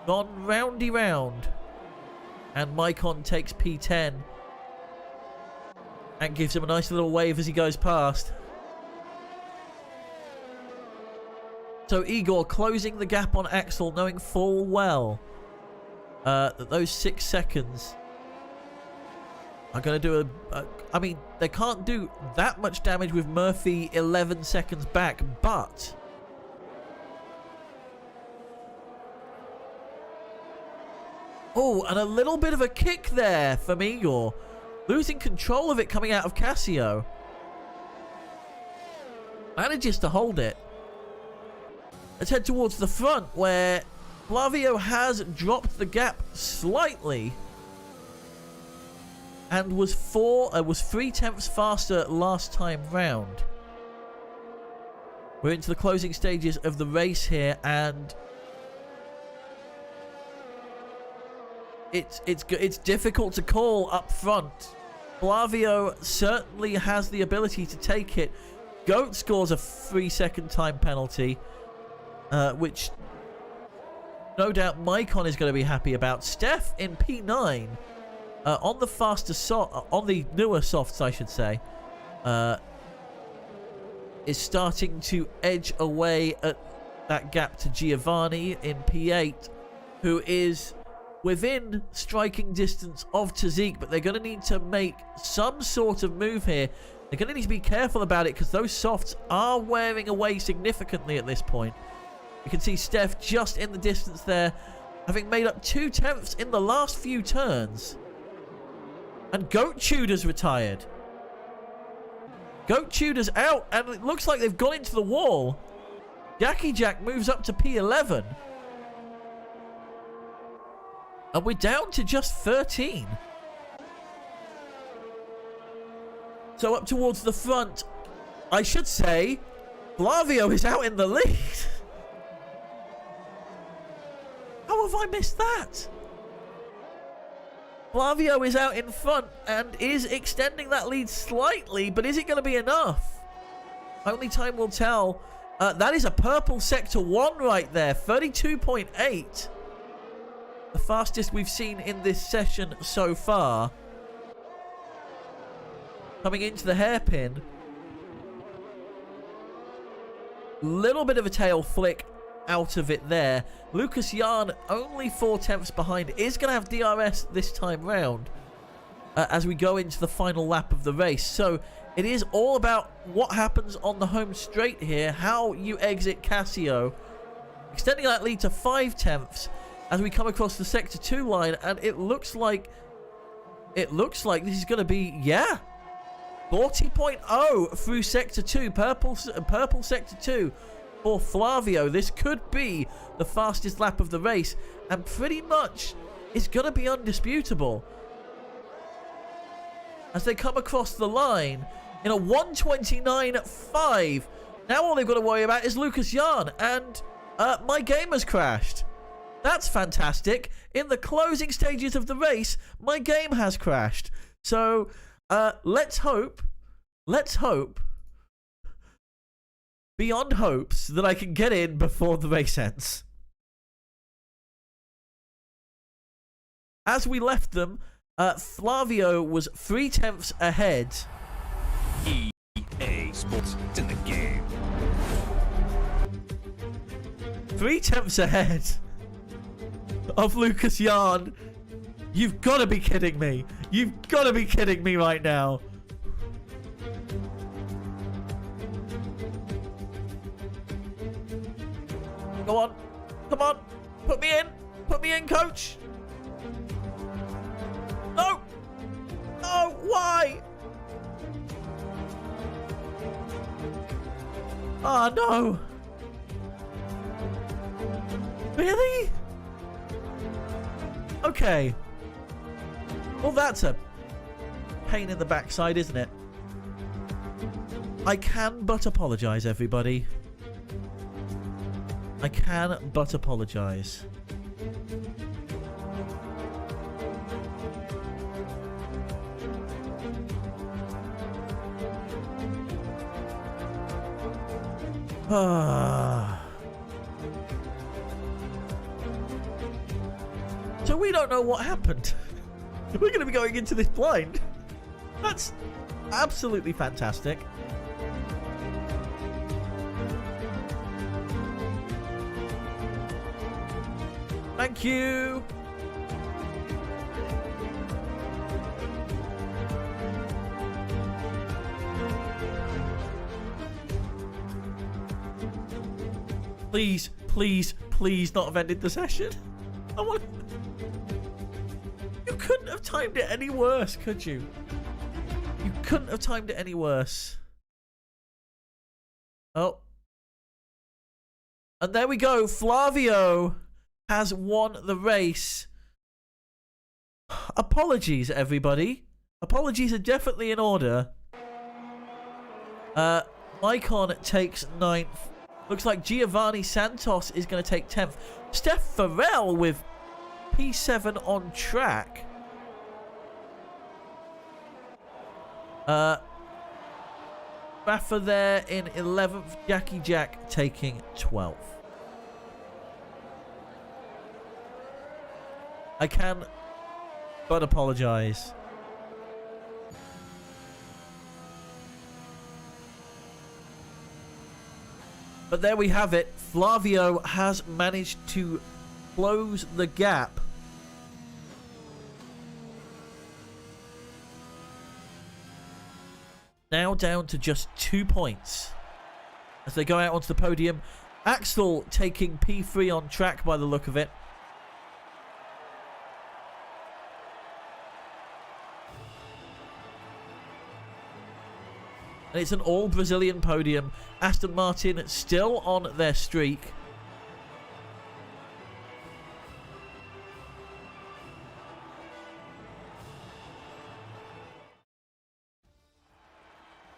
gone roundy round, and Maicon takes P10 and gives him a nice little wave as he goes past. So Igor closing the gap on Axel, knowing full well that those 6 seconds are going to do I mean, they can't do that much damage with Murphy 11 seconds back, but oh, and a little bit of a kick there from Igor. losing control of it coming out of Casio. Manages to hold it. Let's head towards the front where Flavio has dropped the gap slightly and was 3/10 faster last time round. We're into the closing stages of the race here, and it's difficult to call up front. Flavio certainly has the ability to take it. Goat scores a 3-second time penalty, which no doubt Maicon is going to be happy about. Steph in P9 on the newer softs, I should say, is starting to edge away at that gap to Giovanni in P8, who is within striking distance of Tazik, but they're going to need to make some sort of move here. They're going to need to be careful about it because those softs are wearing away significantly at this point. You can see Steph just in the distance there, having made up 2/10 in the last few turns. And Goat Tudor's retired. Goat Tudor's out, and it looks like they've gone into the wall. Jackie Jack moves up to P11. And we're down to just 13. So up towards the front, I should say, Flavio is out in the lead. How have I missed that? Flavio is out in front and is extending that lead slightly, but is it going to be enough? Only time will tell. That is a purple Sector 1 right there, 32.8. The fastest we've seen in this session so far. Coming into the hairpin. Little bit of a tail flick out of it there. Lucas Yarn, only 4/10 behind, is going to have DRS this time round as we go into the final lap of the race. So it is all about what happens on the home straight here, how you exit Casio, extending that lead to 5/10 as we come across the Sector 2 line, and it looks like this is going to be, yeah, 40.0 through Sector 2, purple Sector 2 for Flavio. This could be the fastest lap of the race, and pretty much it's going to be undisputable as they come across the line in a 1:29.5. Now all they've got to worry about is Lucas Yarn, and my game has crashed. That's fantastic. In the closing stages of the race, my game has crashed. So let's hope beyond hopes that I can get in before the race ends. As we left them, Flavio was 3/10 ahead. EA Sports, it's in the game. 3/10 ahead of Lucas Yarn. You've got to be kidding me. You've got to be kidding me right now. Go on. Come on. Put me in. Put me in, coach. No. No. Why? Oh, no. Really? Okay. Well, that's a pain in the backside, isn't it? I can but apologize, everybody. I can but apologize. So we don't know what happened. We're going to be going into this blind. That's absolutely fantastic. Thank you. Please, please, please not have ended the session. I want... You couldn't have timed timed it any worse, could you? You couldn't have timed it any worse. Oh. And there we go. Flavio has won the race. Apologies, everybody. Apologies are definitely in order. Maicon takes 9th. Looks like Giovanni Santos is going to take 10th. Steph Farrell with P7 on track. Rafa there in 11th. Jackie Jack taking 12th. I can but apologise. But there we have it. Flavio has managed to close the gap. Now down to just 2 points as they go out onto the podium. Axel taking P3 on track by the look of it. And it's an all-Brazilian podium. Aston Martin still on their streak.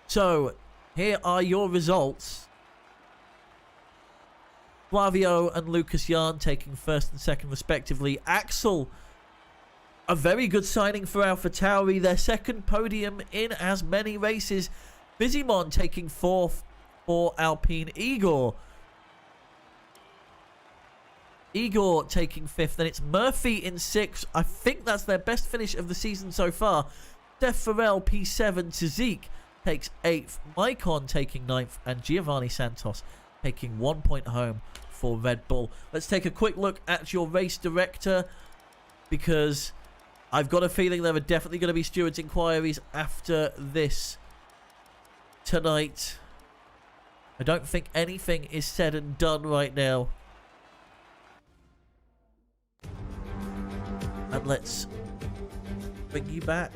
So, here are your results. Flavio and Lucas Yarn taking 1st and 2nd respectively. Axel, a very good signing for AlphaTauri. Their 2nd podium in as many races. Bizimon taking 4th for Alpine. Igor taking 5th. Then it's Murphy in 6th. I think that's their best finish of the season so far. Steph Farrell P7. Tzazik takes 8th. Maicon taking 9th. And Giovanni Santos taking 1 point home for Red Bull. Let's take a quick look at your race director, because I've got a feeling there are definitely going to be stewards' inquiries after this tonight. I don't think anything is said and done right now. And let's bring you back.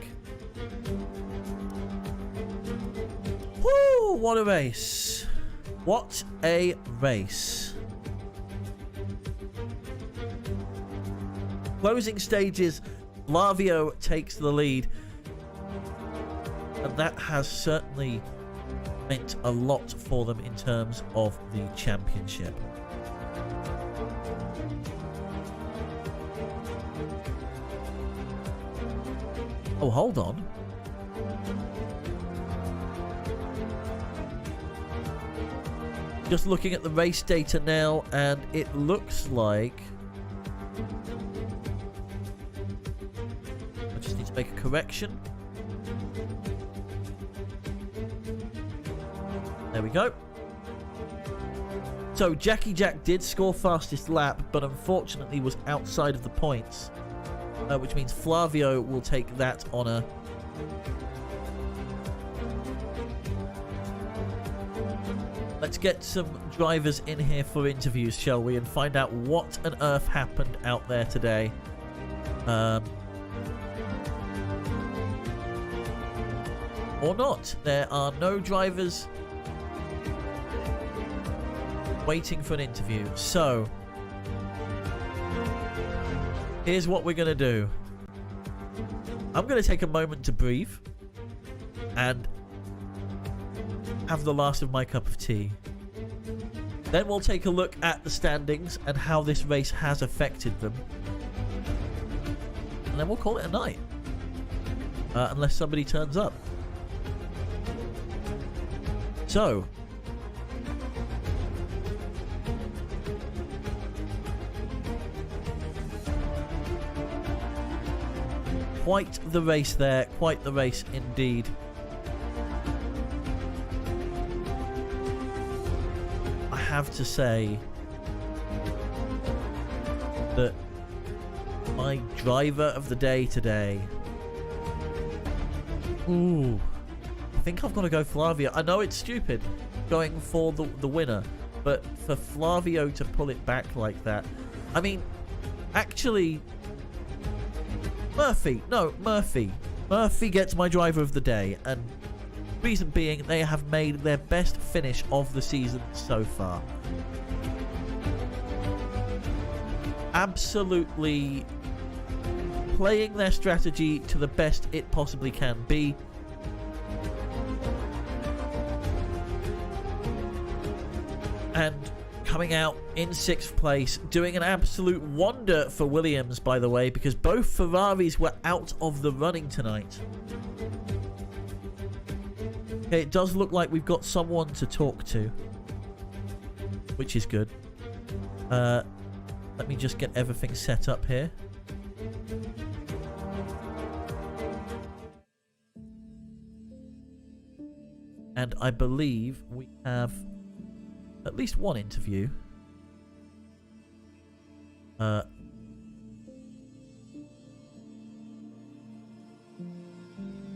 Woo! What a race. What a race. Closing stages, Flavio takes the lead. And that has certainly meant a lot for them in terms of the championship. Oh, hold on. Just looking at the race data now, and it looks like I just need to make a correction. There we go. So Jackie Jack did score fastest lap, but unfortunately was outside of the points, which means Flavio will take that honour. Let's get some drivers in here for interviews, shall we, and find out what on earth happened out there today. Or not. There are no drivers waiting for an interview. So, here's what we're going to do. I'm going to take a moment to breathe and have the last of my cup of tea. Then we'll take a look at the standings and how this race has affected them. And then we'll call it a night. Unless somebody turns up. So, quite the race there, quite the race indeed. I have to say that my driver of the day today, I think I've got to go Flavio. I know it's stupid going for the winner, but for Flavio to pull it back like that, I mean, actually, Murphy. No, Murphy. Murphy gets my driver of the day, and reason being they have made their best finish of the season so far. Absolutely playing their strategy to the best it possibly can be. And coming out in 6th place, doing an absolute wonder for Williams, by the way, because both Ferraris were out of the running tonight. Okay, it does look like we've got someone to talk to, which is good. Let me just get everything set up here. And I believe we have at least one interview.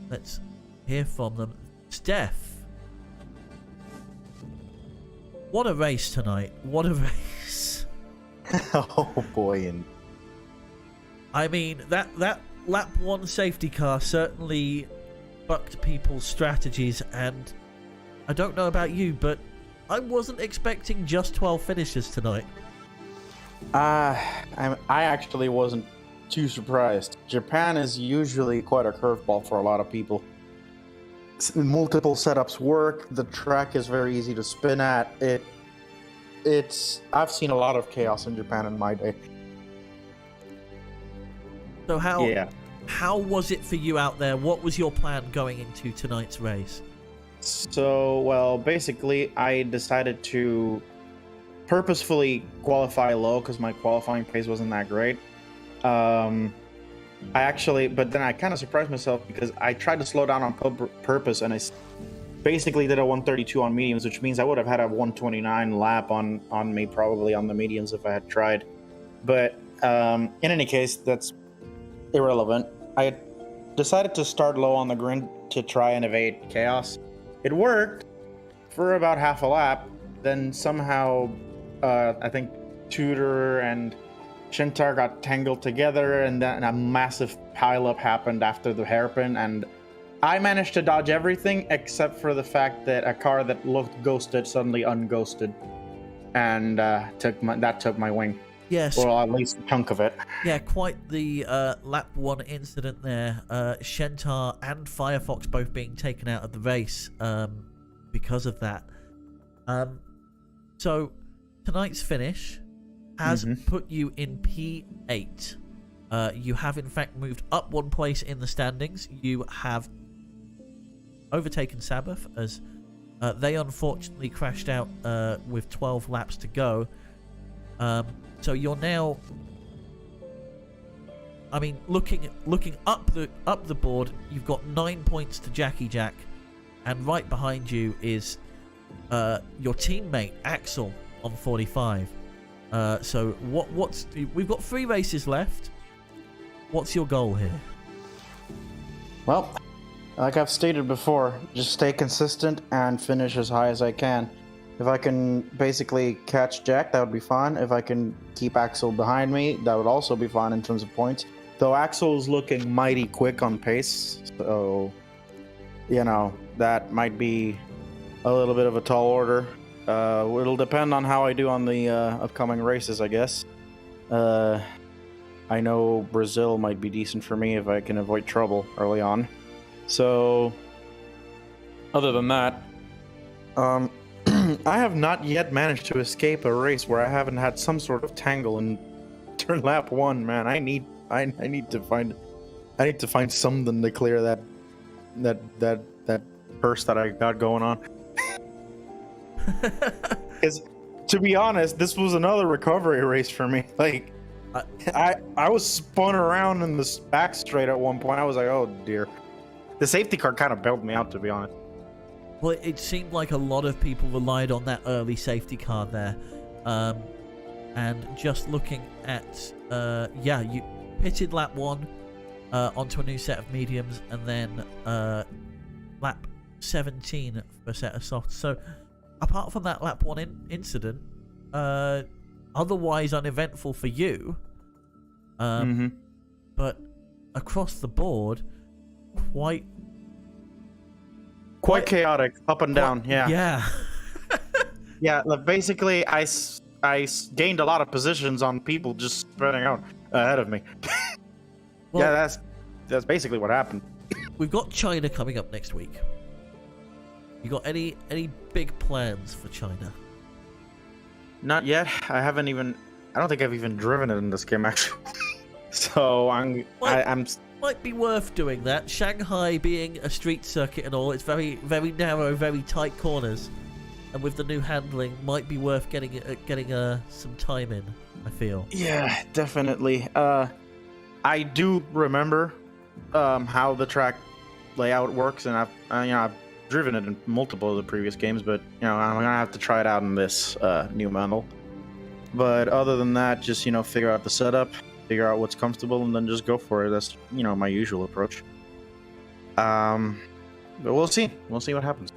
Let's hear from them. Steph, what a race tonight. What a race. Oh boy. And I mean, that lap 1 safety car certainly bucked people's strategies, and I don't know about you, but I wasn't expecting just 12 finishes tonight. I actually wasn't too surprised. Japan is usually quite a curveball for a lot of people. Multiple setups work. The track is very easy to spin at. I've seen a lot of chaos in Japan in my day. So how was it for you out there? What was your plan going into tonight's race? So, well, basically, I decided to purposefully qualify low because my qualifying pace wasn't that great. But then I kind of surprised myself because I tried to slow down on purpose, and I basically did a 132 on mediums, which means I would have had a 129 lap on me probably on the mediums if I had tried. But in any case, that's irrelevant. I decided to start low on the grid to try and evade chaos. It worked for about half a lap. Then somehow, I think Tudor and Shintar got tangled together, and then a massive pileup happened after the hairpin, and I managed to dodge everything except for the fact that a car that looked ghosted suddenly unghosted, and took my wing. Yes. Or at least a chunk of it. Yeah, quite the lap 1 incident there. Shentar and Firefox both being taken out of the race because of that. So tonight's finish has put you in P8. You have in fact moved up 1 place in the standings. You have overtaken Sabbath as they unfortunately crashed out with 12 laps to go. So you're now, I mean, looking up the board, you've got 9 points to Jackie Jack, and right behind you is your teammate Axel on 45. So we've got 3 races left. What's your goal here? Well, like I've stated before, just stay consistent and finish as high as I can. If I can basically catch Jack, that would be fine. If I can keep Axel behind me, that would also be fine in terms of points. Though Axel's looking mighty quick on pace, so, that might be a little bit of a tall order. It'll depend on how I do on the upcoming races, I guess. I know Brazil might be decent for me if I can avoid trouble early on. So, other than that, I have not yet managed to escape a race where I haven't had some sort of tangle in turn lap 1. Man, I need to find something to clear that curse that I got going on. Because to be honest, this was another recovery race for me. Like, I was spun around in the back straight at one point. I was like, oh dear. The safety car kind of bailed me out, to be honest. Well, it seemed like a lot of people relied on that early safety car there. And just looking at, you pitted lap 1 onto a new set of mediums, and then lap 17 for a set of softs. So, apart from that lap 1 incident, otherwise uneventful for you. But across the board, quite chaotic, up and down. Yeah. Yeah. Yeah. Like basically, I gained a lot of positions on people just spreading out ahead of me. Well, yeah, that's basically what happened. We've got China coming up next week. You got any big plans for China? Not yet. I don't think I've even driven it in this game actually. So I'm might be worth doing that. Shanghai being a street circuit and all, it's very, very narrow, very tight corners, and with the new handling, might be worth getting some time in. I feel. Yeah, definitely. I do remember how the track layout works, and I've driven it in multiple of the previous games, but I'm gonna have to try it out in this new model. But other than that, just figure out the setup, figure out what's comfortable, and then just go for it. That's my usual approach. But we'll see what happens.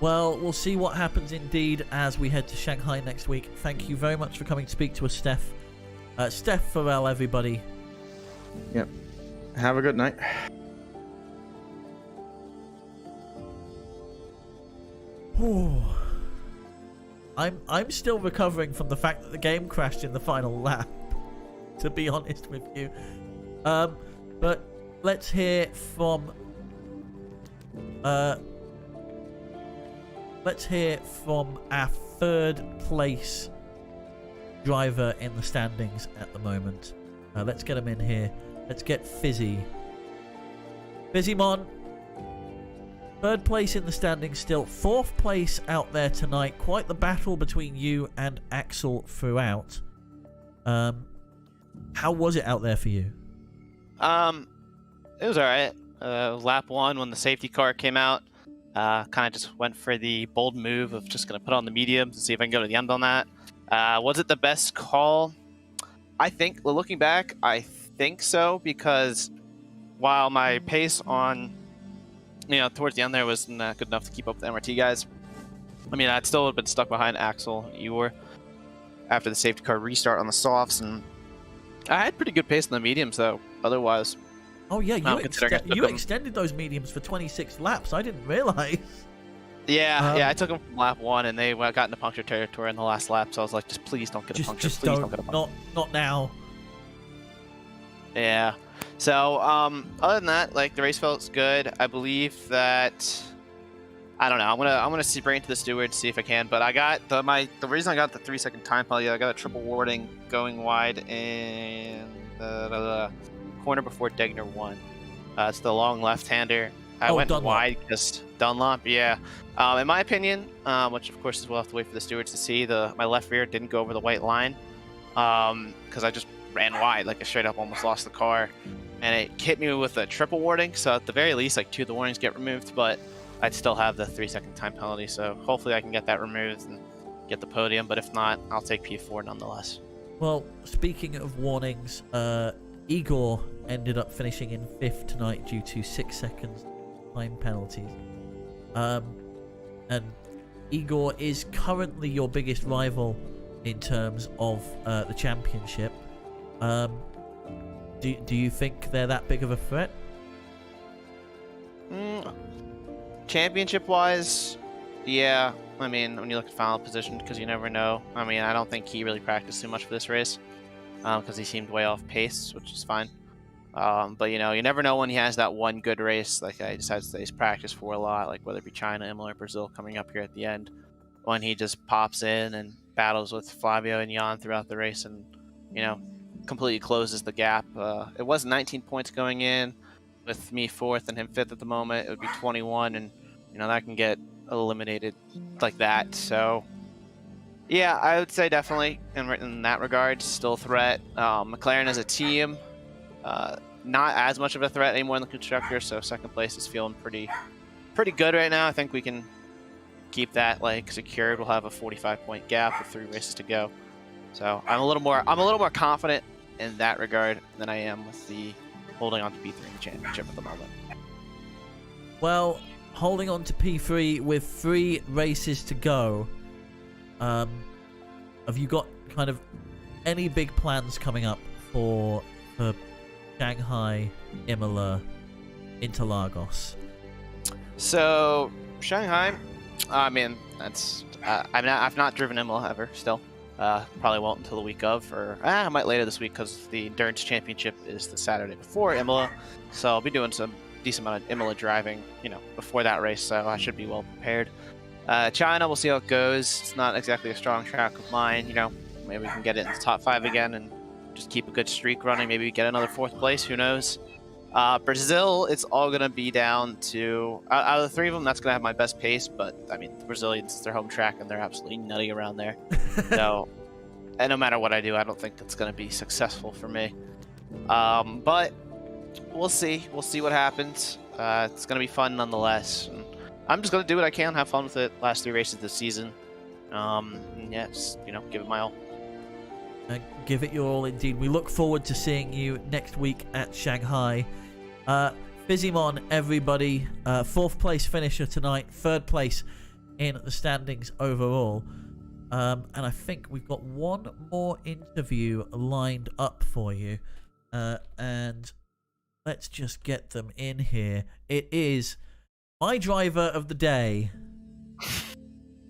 Well, we'll see what happens indeed as we head to Shanghai next week. Thank you very much for coming to speak to us, Steph. Steph Farrell, everybody. Yep. Have a good night. I'm still recovering from the fact that the game crashed in the final lap, to be honest with you. But let's hear from our third place driver in the standings at the moment. Let's get him in here. Let's get Fizzy. Fizzymon. Third place in the standings still. Fourth place out there tonight. Quite the battle between you and Axel throughout. How was it out there for you? It was alright. Lap 1 when the safety car came out. Kind of just went for the bold move of just going to put on the mediums and see if I can go to the end on that. Was it the best call? I think, looking back, I think so, because while my pace on, towards the end there wasn't good enough to keep up with the MRT guys, I mean, I'd still have been stuck behind Axel and Eeyore after the safety car restart on the softs, and I had pretty good pace in the mediums, though, otherwise. Oh, yeah, you extended those mediums for 26 laps. I didn't realize. Yeah, I took them from lap 1, and they got into puncture territory in the last lap, so I was like, just please don't get a puncture. Please don't get a puncture. Not now. Yeah. So, other than that, the race felt good. I believe that, I don't know, I'm gonna see bring it to the steward, see if I can, but I got the reason I got the 3-second time penalty, I got a triple warning going wide in the corner before Degner 1. It's the long left-hander. I went Dunlop. wide because Dunlop, yeah. In my opinion, which of course we'll have to wait for the stewards to see, my left rear didn't go over the white line because I just ran wide, I straight up almost lost the car, and it hit me with a triple warning. So at the very least, 2 of the warnings get removed, but I'd still have the 3-second time penalty. So hopefully I can get that removed and get the podium. But if not, I'll take P4 nonetheless. Well, speaking of warnings, Igor ended up finishing in 5th tonight due to 6 seconds time penalties. And Igor is currently your biggest rival in terms of the championship. Do you think they're that big of a threat? Championship-wise, yeah. I mean, when you look at final position, because you never know. I mean, I don't think he really practiced too much for this race because he seemed way off pace, which is fine. But, you never know when he has that one good race, he decides that he's practiced for a lot, whether it be China, Imola, or Brazil coming up here at the end, when he just pops in and battles with Flavio and Jan throughout the race and, completely closes the gap. It was 19 points going in, with me 4th and him 5th at the moment. It would be 21, and, that can get eliminated like that. So, yeah, I would say definitely, in that regard, still a threat. McLaren as a team, not as much of a threat anymore in the constructor, so 2nd place is feeling pretty good right now. I think we can keep that secured. We'll have a 45-point gap with 3 races to go. So I'm a little more confident in that regard than I am with the holding on to P3 in the championship at the moment. Well, holding on to P3 with 3 races to go, have you got kind of any big plans coming up for Shanghai, Imola, Interlagos? So Shanghai, I mean, that's I've not driven Imola ever. Still, probably won't until the week of, or I might later this week because the endurance championship is the Saturday before Imola. So I'll be doing some decent amount of Imola driving, before that race. So I should be well prepared. China, we'll see how it goes. It's not exactly a strong track of mine. Maybe we can get it in the top 5 again and just keep a good streak running. Maybe get another 4th place. Who knows? Brazil, it's all going to be down to... out of the 3 of them, that's going to have my best pace. But, I mean, the Brazilians, it's their home track, and they're absolutely nutty around there. So, and no matter what I do, I don't think that's going to be successful for me. But we'll see. We'll see what happens. It's going to be fun nonetheless. And I'm just going to do what I can, have fun with it. Last 3 races this season. Yeah, just, give it my all. Give it your all, indeed. We look forward to seeing you next week at Shanghai. Fizzimon, everybody. 4th place finisher tonight. 3rd place in the standings overall. And I think we've got one more interview lined up for you. And let's just get them in here. It is my driver of the day.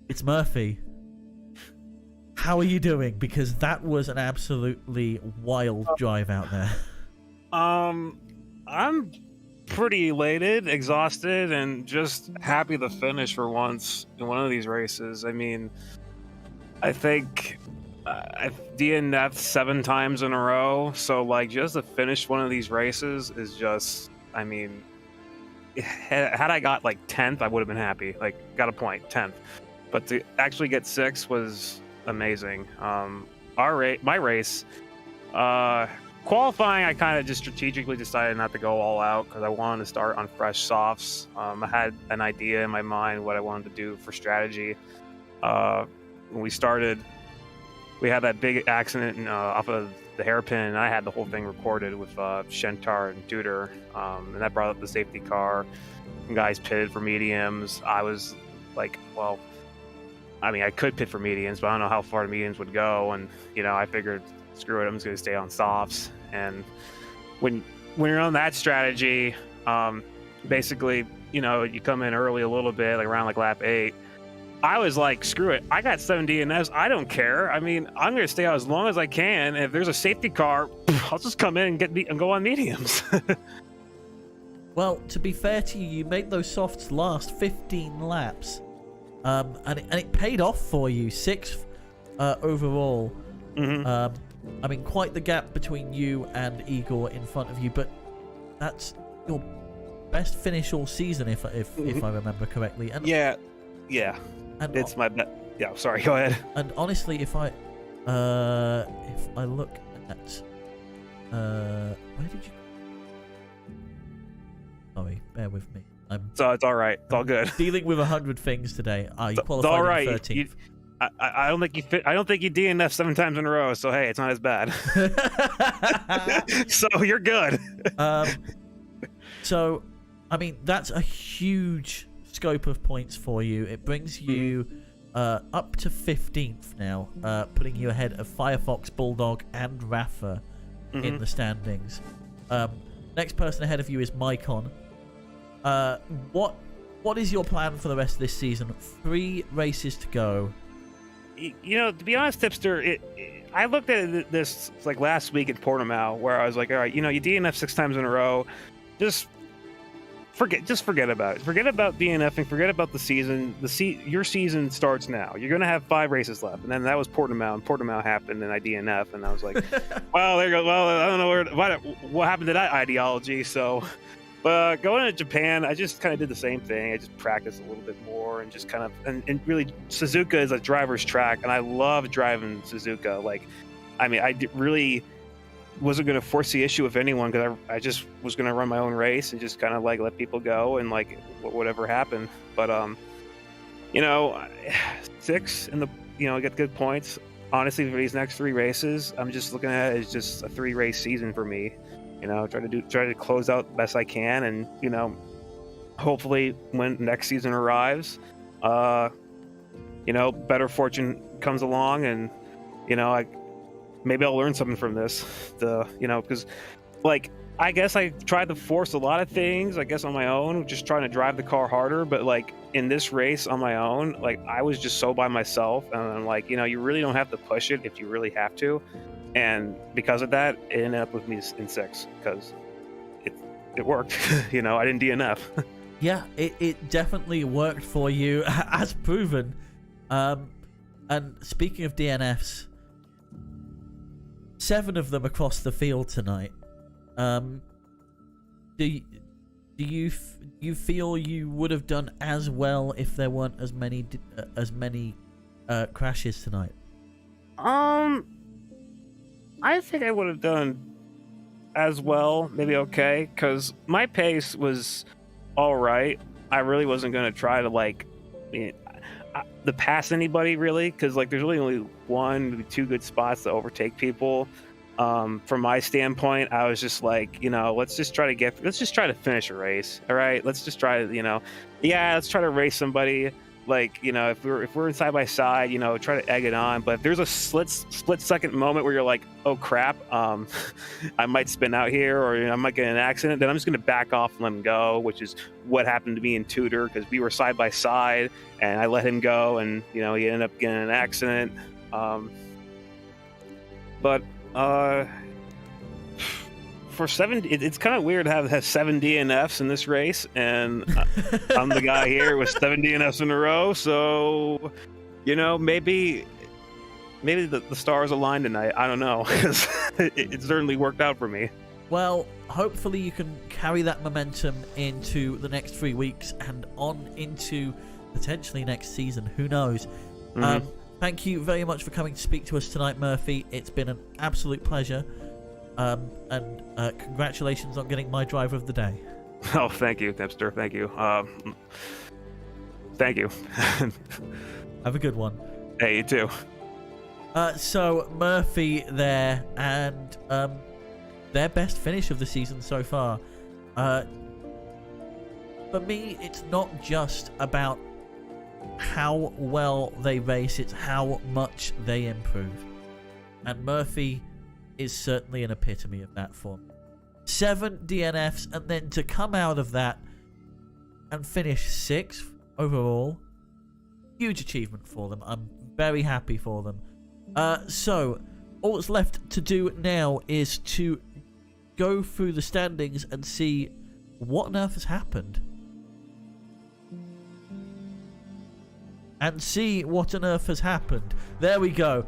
It's Murphy. How are you doing? Because that was an absolutely wild drive out there. I'm pretty elated, exhausted, and just happy to finish for once in one of these races. I mean, I think I've DNF'd 7 times in a row, so just to finish one of these races is just, I mean, had I got 10th, I would have been happy. Got a point, 10th. But to actually get 6th was amazing. My race, qualifying, I kind of just strategically decided not to go all out because I wanted to start on fresh softs. I had an idea in my mind what I wanted to do for strategy. When we started, we had that big accident off of the hairpin, and I had the whole thing recorded with Shentar and Tudor, and that brought up the safety car. Some guys pitted for mediums. I was like, well, I mean, I could pit for mediums, but I don't know how far the mediums would go. And, I figured, screw it, I'm just going to stay on softs. And when you're on that strategy, basically, you come in early a little bit, around lap 8. I was like, screw it. I got 7 DNFs. I don't care. I mean, I'm going to stay out as long as I can. If there's a safety car, I'll just come in and go on mediums. Well, to be fair to you, you made those softs last 15 laps. And it paid off for you. 6th overall. Mm-hmm. I mean, quite the gap between you and Igor in front of you, but that's your best finish all season, if I remember correctly. And yeah, and it's my bet. Yeah, sorry. Go ahead. And honestly, if I look at where did you? Sorry, bear with me. So it's all right. It's all good. Dealing with 100 things today. You qualified it's all right. 13th. I don't think you fit. I don't think you DNF 7 times in a row. So hey, it's not as bad. So you're good. So, I mean, that's a huge scope of points for you. It brings you up to 15th now, putting you ahead of Firefox, Bulldog, and Rafa in the standings. Next person ahead of you is Mycon. What is your plan for the rest of this season? 3 races to go. To be honest, Tipster, I looked at this last week at Portimao, where I was like, all right, you DNF 6 times in a row, just forget about it. Forget about DNFing. Forget about the season. Your season starts now. You're gonna have 5 races left, and then that was Portimao, and Portimao happened, and I DNF, and I was like, well, there you go. Well, I don't know what happened to that ideology. So, going to Japan, I just kind of did the same thing. I just practiced a little bit more, and just kind of and really, Suzuka is a driver's track, and I love driving Suzuka. I really wasn't going to force the issue with anyone because I just was going to run my own race and just kind of let people go and whatever happened. But 6 in the get good points. Honestly, for these next 3 races, I'm just looking at it as just a 3-race season for me. Try to close out the best I can, and hopefully when next season arrives, better fortune comes along, and maybe I'll learn something from this. Because I guess I tried to force a lot of things, I guess, on my own, just trying to drive the car harder. But like in this race on my own, like I was just so by myself, and I'm like, you know, you really don't have to push it if you really have to. And because of that, it ended up with me in 6th because it worked. You know, I didn't DNF. Yeah, it definitely worked for you, as proven. And speaking of DNFs, 7 of them across the field tonight. Do you feel you would have done as well if there weren't as many crashes tonight? I think I would have done as well, maybe okay, because my pace was all right. I really wasn't going to try to like to pass anybody really, because like there's really only 1, maybe 2 good spots to overtake people. From my standpoint, I was just like, you know, let's just try to finish a race. All right, let's just try to, you know, let's try to race somebody. Like, you know, if we're side by side, you know, try to egg it on. But if there's a split second moment where you're like, oh crap, I might spin out here, or you know, I might get in an accident, then I'm just gonna back off and let him go, which is what happened to me in Tudor, because we were side by side and I let him go, and you know, he ended up getting in an accident. But for 7, it's kind of weird to have 7 DNFs in this race, and I'm the guy here with 7 DNFs in a row. So, you know, maybe the stars aligned tonight. I don't know, because it certainly worked out for me. Well, hopefully you can carry that momentum into the next 3 weeks and on into potentially next season. Who knows? Mm-hmm. Thank you very much for coming to speak to us tonight, Murphy. It's been an absolute pleasure. And congratulations on getting my driver of the day. Oh, thank you, Tipster. Thank you. Thank you. Have a good one. Hey, you too. So Murphy there, and their best finish of the season so far. For me, it's not just about how well they race, it's how much they improve. And Murphy is certainly an epitome of that form. 7 DNFs, and then to come out of that and finish 6th overall, huge achievement for them. I'm very happy for them. So all that's left to do now is to go through the standings and see what on earth has happened. There we go.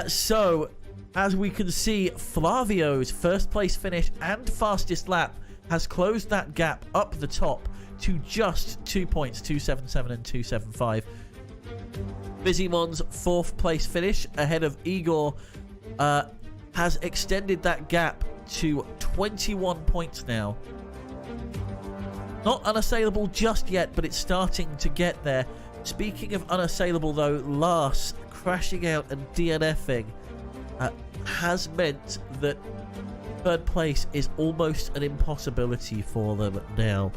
So as we can see, Flavio's first place finish and fastest lap has closed that gap up the top to just 2 points, 277 and 275. Bizimon's 4th place finish ahead of Igor has extended that gap to 21 points now. Not unassailable just yet, but it's starting to get there. Speaking of unassailable though, Lars crashing out and DNFing has meant that 3rd place is almost an impossibility for them now.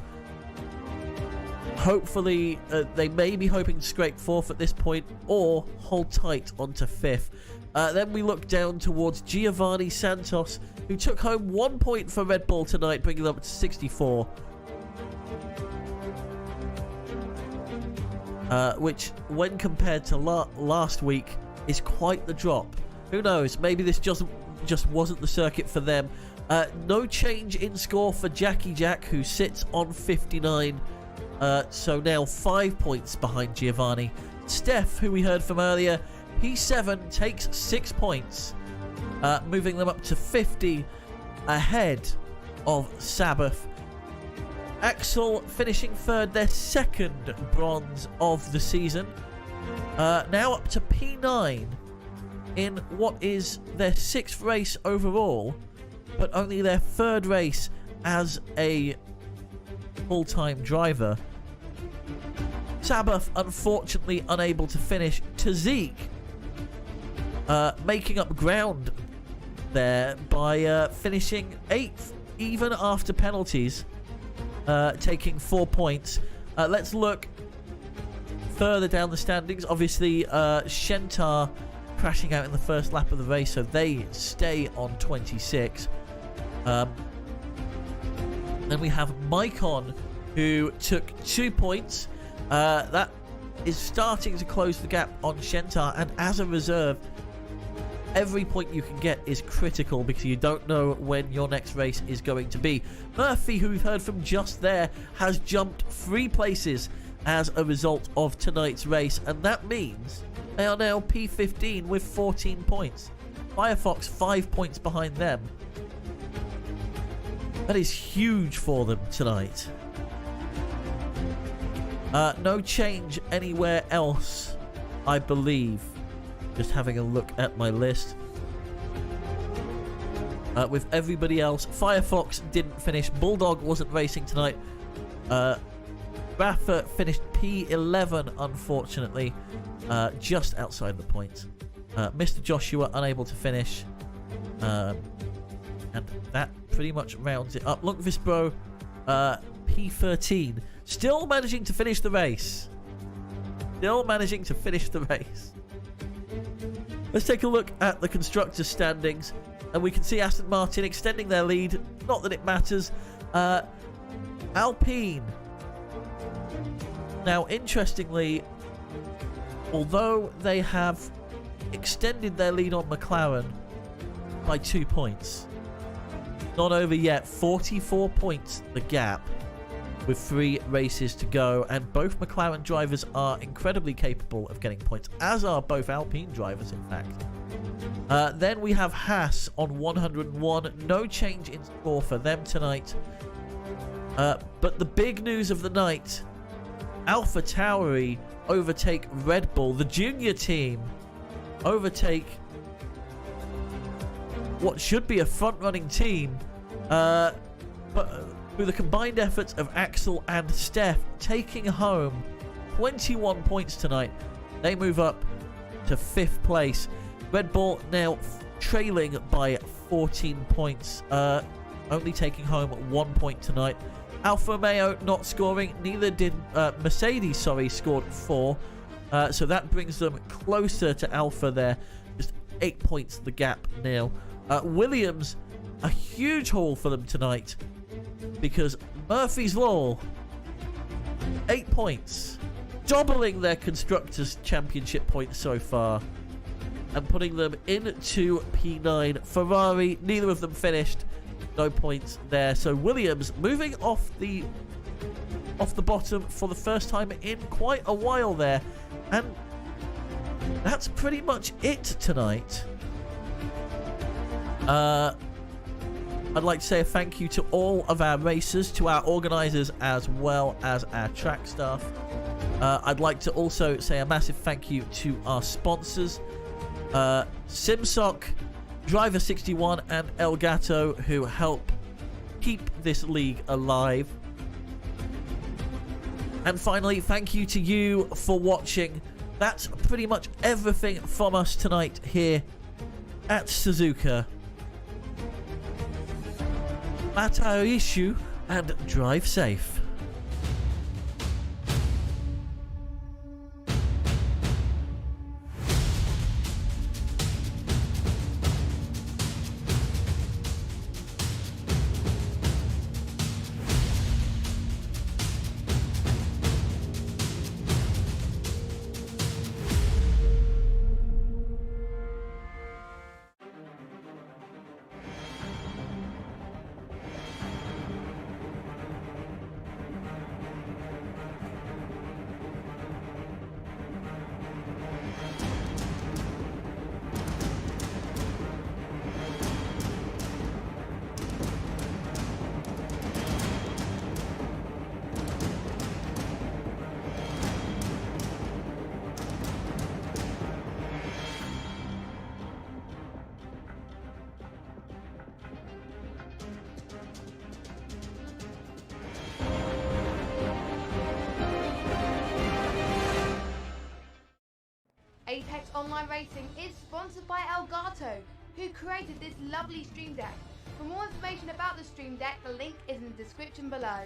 Hopefully, they may be hoping to scrape 4th at this point, or hold tight onto 5th. Then we look down towards Giovanni Santos, who took home 1 point for Red Bull tonight, bringing them up to 64. Which, when compared to last week, is quite the drop. Who knows? Maybe this just wasn't the circuit for them. No change in score for Jackie Jack, who sits on 59. So now 5 points behind Giovanni. Steph, who we heard from earlier, P7 takes 6 points, moving them up to 50 ahead of Sabbath. Axel finishing 3rd, their 2nd bronze of the season. Now up to P9 in what is their 6th race overall, but only their 3rd race as a full-time driver. Sabbath unfortunately unable to finish. Tazik making up ground there by finishing 8th even after penalties, taking 4 points. Let's look further down the standings. Obviously Shentar crashing out in the first lap of the race, so they stay on 26. Then we have Mycon, who took 2 points. That is starting to close the gap on Shentar, and as a reserve, every point you can get is critical because you don't know when your next race is going to be. Murphy, who we've heard from just there, has jumped 3 places as a result of tonight's race, and that means they are now P15 with 14 points. Firefox 5 points behind them. That is huge for them tonight. No change anywhere else, I believe. Just having a look at my list. With everybody else, Firefox didn't finish. Bulldog wasn't racing tonight. Raffer finished P11, unfortunately, just outside the points. Mr. Joshua unable to finish. And that pretty much rounds it up. Lunkvisbro, P13. Still managing to finish the race. Let's take a look at the Constructor Standings. And we can see Aston Martin extending their lead. Not that it matters. Alpine. Now, interestingly, although they have extended their lead on McLaren by 2 points, not over yet. 44 points the gap with 3 races to go, and both McLaren drivers are incredibly capable of getting points, as are both Alpine drivers, in fact. Then we have Haas on 101. No change in score for them tonight. But the big news of the night, AlphaTauri overtake Red Bull. The junior team overtake what should be a front-running team, but through the combined efforts of Axel and Steph, taking home 21 points tonight. They move up to 5th place. Red Bull now trailing by 14 points, only taking home 1 point tonight. Alfa Romeo not scoring, neither did Mercedes, scored 4. So that brings them closer to Alfa there, just 8 points the gap now. Williams, a huge haul for them tonight, because Murphy's Law, 8 points, doubling their Constructors' Championship points so far, and putting them into P9. Ferrari, neither of them finished, no points there. So Williams moving off the bottom for the first time in quite a while there, and that's pretty much it tonight. I'd like to say a thank you to all of our racers, to our organisers, as well as our track staff. I'd like to also say a massive thank you to our sponsors, SIMSOK, Driver 61 and Elgato, who help keep this league alive. And finally, thank you to you for watching. That's pretty much everything from us tonight here at Suzuka. Matarishu, and drive safe. Apex Online Racing is sponsored by Elgato, who created this lovely stream deck. For more information about the stream deck, the link is in the description below.